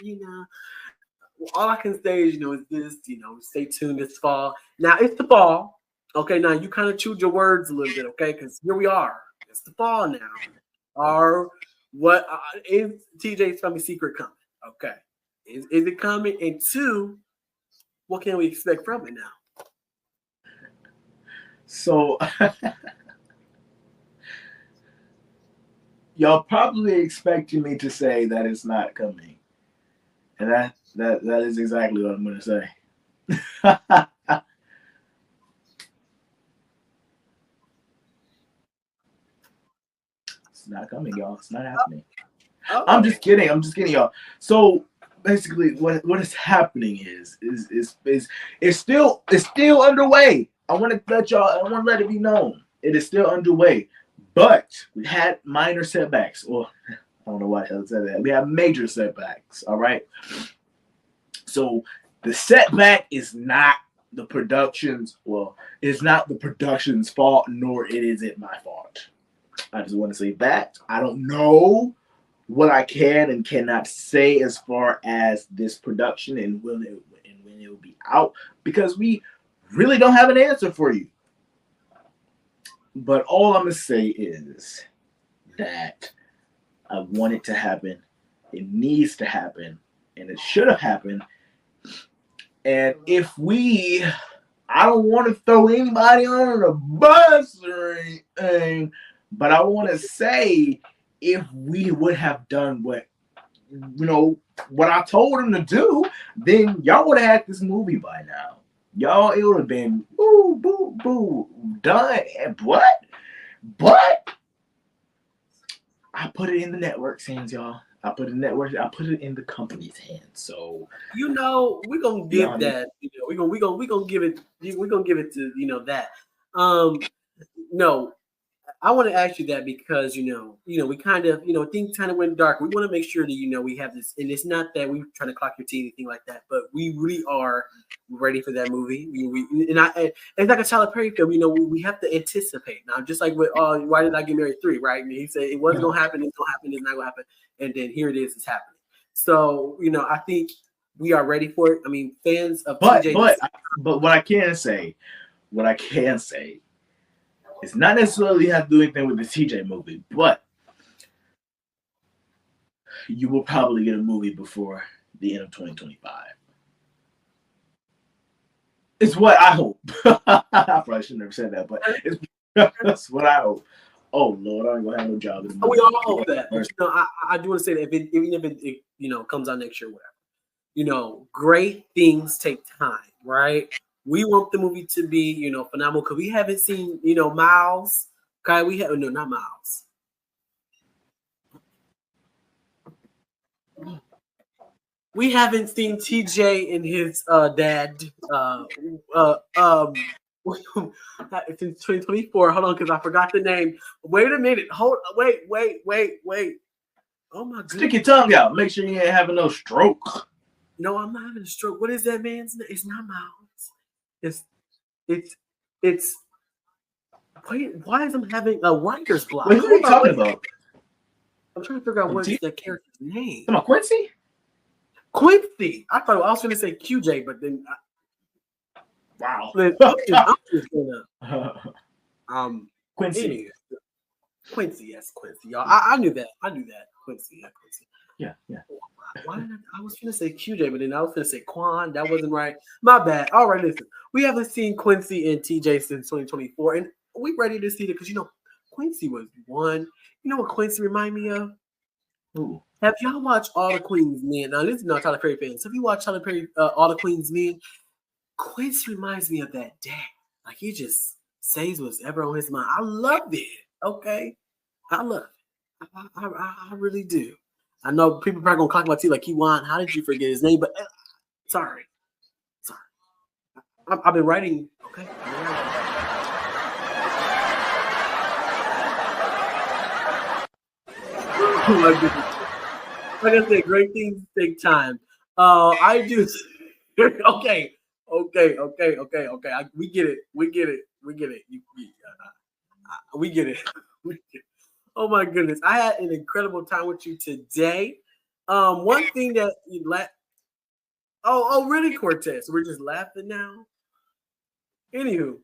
All I can say is, is this, stay tuned this fall. Now it's the fall. Okay. Now you kind of chewed your words a little bit. Okay. Because here we are. It's the fall now. What is TJ's family secret coming? Okay. Is it coming? And two, what can we expect from it now? So y'all probably expecting me to say that it's not coming. And that is exactly what I'm going to say. It's not coming, y'all. It's not happening. Oh. I'm just kidding, y'all. So basically what is happening is it's still underway. I want to let it be known. It is still underway. But we had minor setbacks. Well, I don't know why I said that. We have major setbacks. All right. So the setback is not the production's. Well, it's not the production's fault, nor is it my fault. I just want to say that. I don't know what I can and cannot say as far as this production and when it will be out, because we really don't have an answer for you. But all I'm going to say is that I want it to happen. It needs to happen. And it should have happened. And I don't want to throw anybody under the bus or anything, but I want to say, if we would have done what I told them to do, then y'all would have had this movie by now. Y'all, it would have been boo, boo, boo, done. And what? But I put it in the network's hands, y'all. I put it in the company's hands. So we're gonna give that. We're gonna give it. We're gonna give it to that. No, I want to ask you that because we kind of things kind of went dark. We want to make sure that we have this, and it's not that we're trying to clock your teeth, anything like that, but we really are ready for that movie. It's like a Tyler Perry film. We have to anticipate now, just like with Why Did I Get Married 3, right? And he said it wasn't gonna happen, it's gonna happen, it's not gonna happen, and then here it is, it's happening. So I think we are ready for it. I mean, fans of TJ. But what I can say. It's not necessarily have to do anything with the TJ movie, but you will probably get a movie before the end of 2025. It's what I hope. I probably should never said that, but that's what I hope. Oh Lord, I ain't gonna have no job. We all hope that. But, I do want to say that even if it comes out next year, whatever. Great things take time, right? We want the movie to be, phenomenal because we haven't seen, Miles. Okay, not Miles. We haven't seen TJ and his dad since 2024. Hold on, because I forgot the name. Wait a minute. Wait. Oh my goodness. Stick your tongue out. Make sure you ain't having no stroke. No, I'm not having a stroke. What is that man's name? It's not Miles. It's why is I'm having a writer's block? Wait, who are you talking about? I'm trying to figure out what's the character's name. Come on, Quincy? Quincy. I thought I was going to say QJ, but then wow. I'm just gonna Quincy. Quincy, yes, Quincy. Y'all, I knew that. Quincy, yeah, Quincy. Yeah. Why did I was gonna say QJ, but then I was gonna say Quan. That wasn't right. My bad. All right, listen. We haven't seen Quincy and TJ since 2024, and we ready to see it because Quincy was one. You know what Quincy remind me of? Ooh. Have y'all watched All the Queen's Men? Now this is not Tyler Perry fans. Have you watched Tyler Perry All the Queen's Men? Quincy reminds me of that dad. Like he just says what's ever on his mind. I love it. Okay, I love it. I really do. I know people probably gonna clock my teeth like KeJuan. How did you forget his name? But sorry. I've been writing. Okay. Oh my goodness. Like I said, great things take time. I do. Okay. We get it. We get it. Oh my goodness. I had an incredible time with you today. One thing that you really, Cortez? We're just laughing now. Anywho,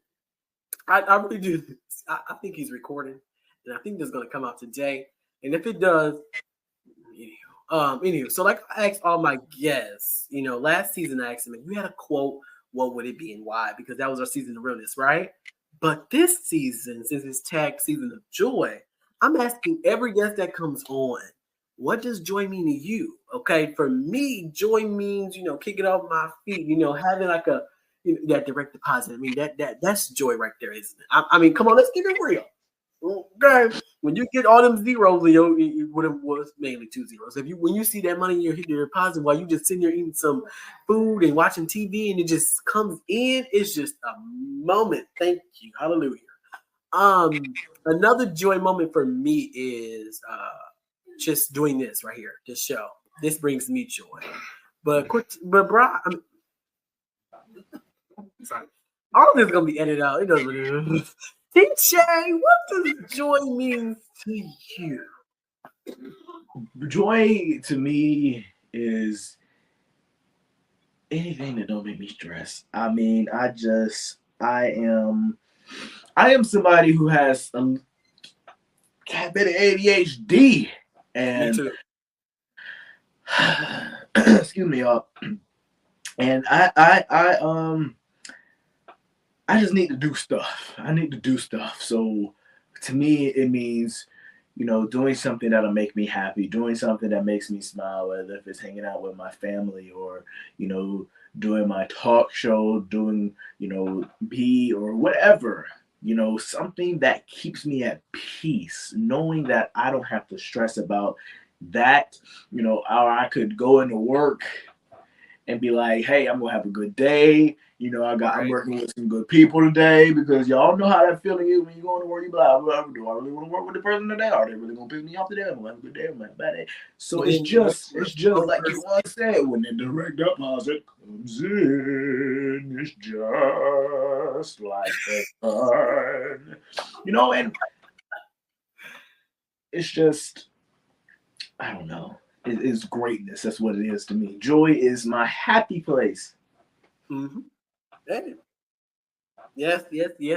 I really do. I think he's recording, and I think this is gonna come out today. And if it does, anywho, so like I asked all my guests, last season I asked them, if you had a quote, what would it be and why? Because that was our season of realness, right? But this season, since it's tagged season of joy, I'm asking every guest that comes on, what does joy mean to you? Okay, for me, joy means, kicking off my feet, having like that direct deposit. I mean, that's joy right there, isn't it? I mean, come on, let's get it real. Okay, when you get all them zeros, what it was mainly 2 zeros. When you see that money in your deposit while you just sitting there eating some food and watching TV and it just comes in, it's just a moment. Thank you, hallelujah. Another joy moment for me is just doing this right here, this show. This brings me joy. But bro, sorry, all of this is gonna be edited out. It doesn't really. TJ, what does joy mean to you? Joy to me is anything that don't make me stress. I mean, I am somebody who has a bit of ADHD, and me too. excuse me, y'all. And I just need to do stuff. So to me, it means, doing something that'll make me happy, doing something that makes me smile, whether if it's hanging out with my family or, doing my talk show, doing, B or whatever, something that keeps me at peace, knowing that I don't have to stress about that, or I could go into work and be like, hey, I'm gonna have a good day. I'm working with some good people today, because y'all know how that feeling is when you go to work. You be like, do I really want to work with the person today? Are they really gonna piss me off today? I'm gonna have a good day. I'm gonna have a bad day. So it's just like KeJuan said, when the direct deposit comes in, it's just like fun. And it's just, I don't know. It is greatness. That's what it is to me. Joy is my happy place. Mm-hmm. Yes,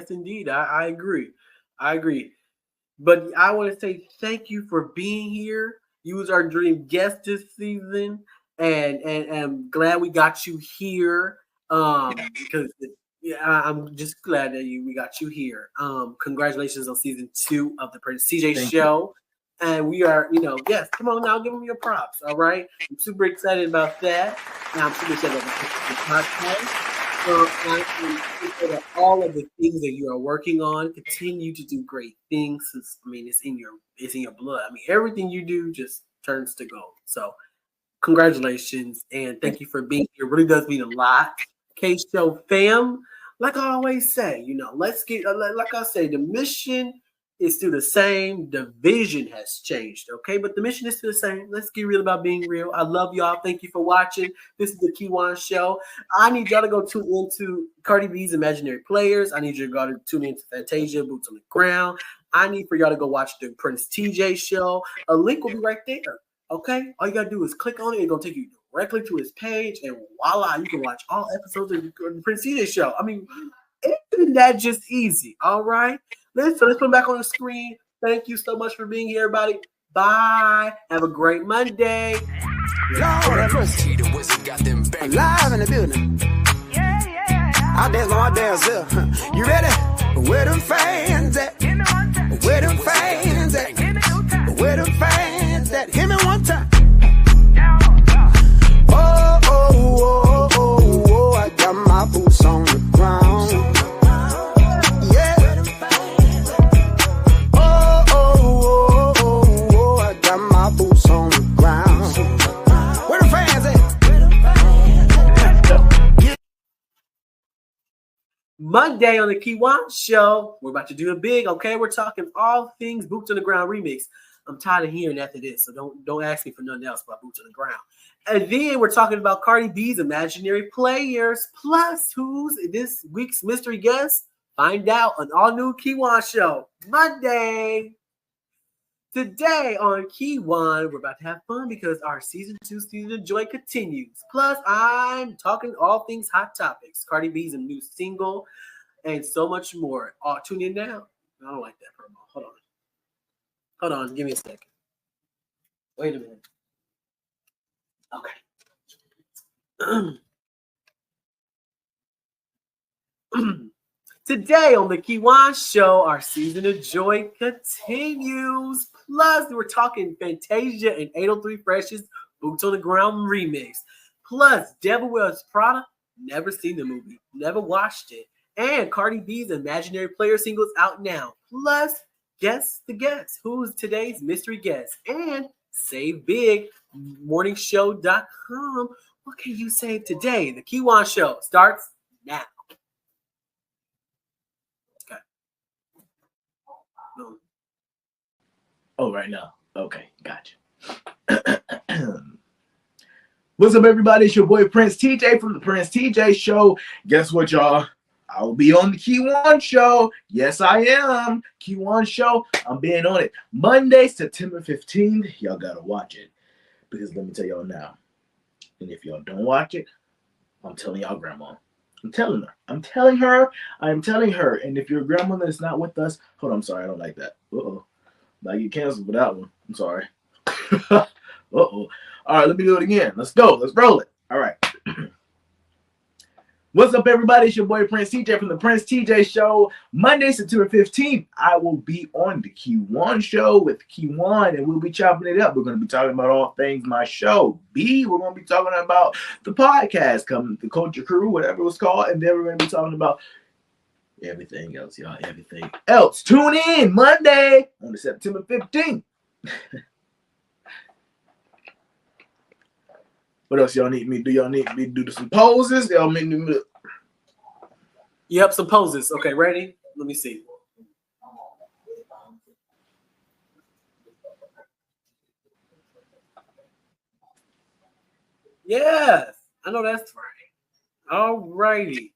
indeed. I agree. But I want to say thank you for being here. You was our dream guest this season, and I'm glad we got you here. Because I'm just glad that we got you here. Congratulations on season 2 of the Prince TJ show. And we are, yes, come on now, give them your props. All right. I'm super excited about that. And I'm super excited about the podcast. All of the things that you are working on, continue to do great things. It's in your blood. Everything you do just turns to gold. So congratulations and thank you for being here. It really does mean a lot. K-Show fam, like I always say, let's get, like I say, the mission is still the same. The vision has changed, okay? But the mission is still the same. Let's get real about being real. I love y'all. Thank you for watching. This is the KeJuan Show. I need y'all to go tune into Cardi B's Imaginary Players. I need you to go to tune into Fantasia, Boots on the Ground. I need for y'all to go watch the Prince TJ show. A link will be right there, okay? All you got to do is click on it. It's going to take you directly to his page, and voila, you can watch all episodes of the Prince TJ show. Isn't that just easy? All right. Let's put them back on the screen. Thank you so much for being here, everybody. Bye. Have a great Monday. Lord, live in the building. Out there's my dance here. You ready? Where them fans at? Where them fans at? Where them fans at? Hit me one time. Oh, oh, oh, oh, oh, I got my boots on the ground. Yeah. Oh, oh, oh, oh, oh, I got my boots on the ground. Where the fans at? Monday on the KeJuan Show, we're about to do it big, okay? We're talking all things Boots on the Ground remix. I'm tired of hearing after this, so don't ask me for nothing else about Boots on the Ground. And then we're talking about Cardi B's Imaginary Players, plus who's this week's mystery guest? Find out on all new KeJuan Show, Monday. Today on KeJuan, we're about to have fun because our season 2 season of joy continues. Plus, I'm talking all things hot topics, Cardi B's new single, and so much more. Tune in now. I don't like that promo. Hold on. Give me a second. Wait a minute. Okay. Today on the KeJuan Show, our season of joy continues. Plus, we're talking Fantasia and 803 Fresh's Boots on the Ground remix. Plus, Devil Wears Prada, never seen the movie, never watched it. And Cardi B's Imaginary Player singles out now. Plus, guess the guest. Who's today's mystery guest? And save big, morningshow.com. What can you save today? The KeJuan Show starts now. Oh, right now. Okay, gotcha. What's up, everybody? It's your boy Prince TJ from the Prince TJ Show. Guess what, y'all? I'll be on the KeJuan Show. Yes, I am. KeJuan Show. I'm being on it. Monday, September 15th. Y'all gotta watch it. Because let me tell y'all now. And if y'all don't watch it, I'm telling y'all grandma. I'm telling her. And if your grandmother is not with us, hold on, I'm sorry, I don't like that. Uh-oh. I get canceled for that one. I'm sorry. Uh-oh. All right, let me do it again. Let's go. Let's roll it. All right. What's up, everybody? It's your boy Prince TJ from the Prince TJ Show. Monday, September 15th, I will be on the KeJuan Show with KeJuan, and we'll be chopping it up. We're going to be talking about all things my show. We're going to be talking about the podcast, the Culture Crew, whatever it's called, and then we're going to be talking about everything else, y'all. Everything else. Tune in Monday on the September 15th. What else y'all need me to do? Y'all need me to do some poses? Y'all need me to... Yep, some poses. Okay, ready? Let me see. Yes, I know that's right. All righty.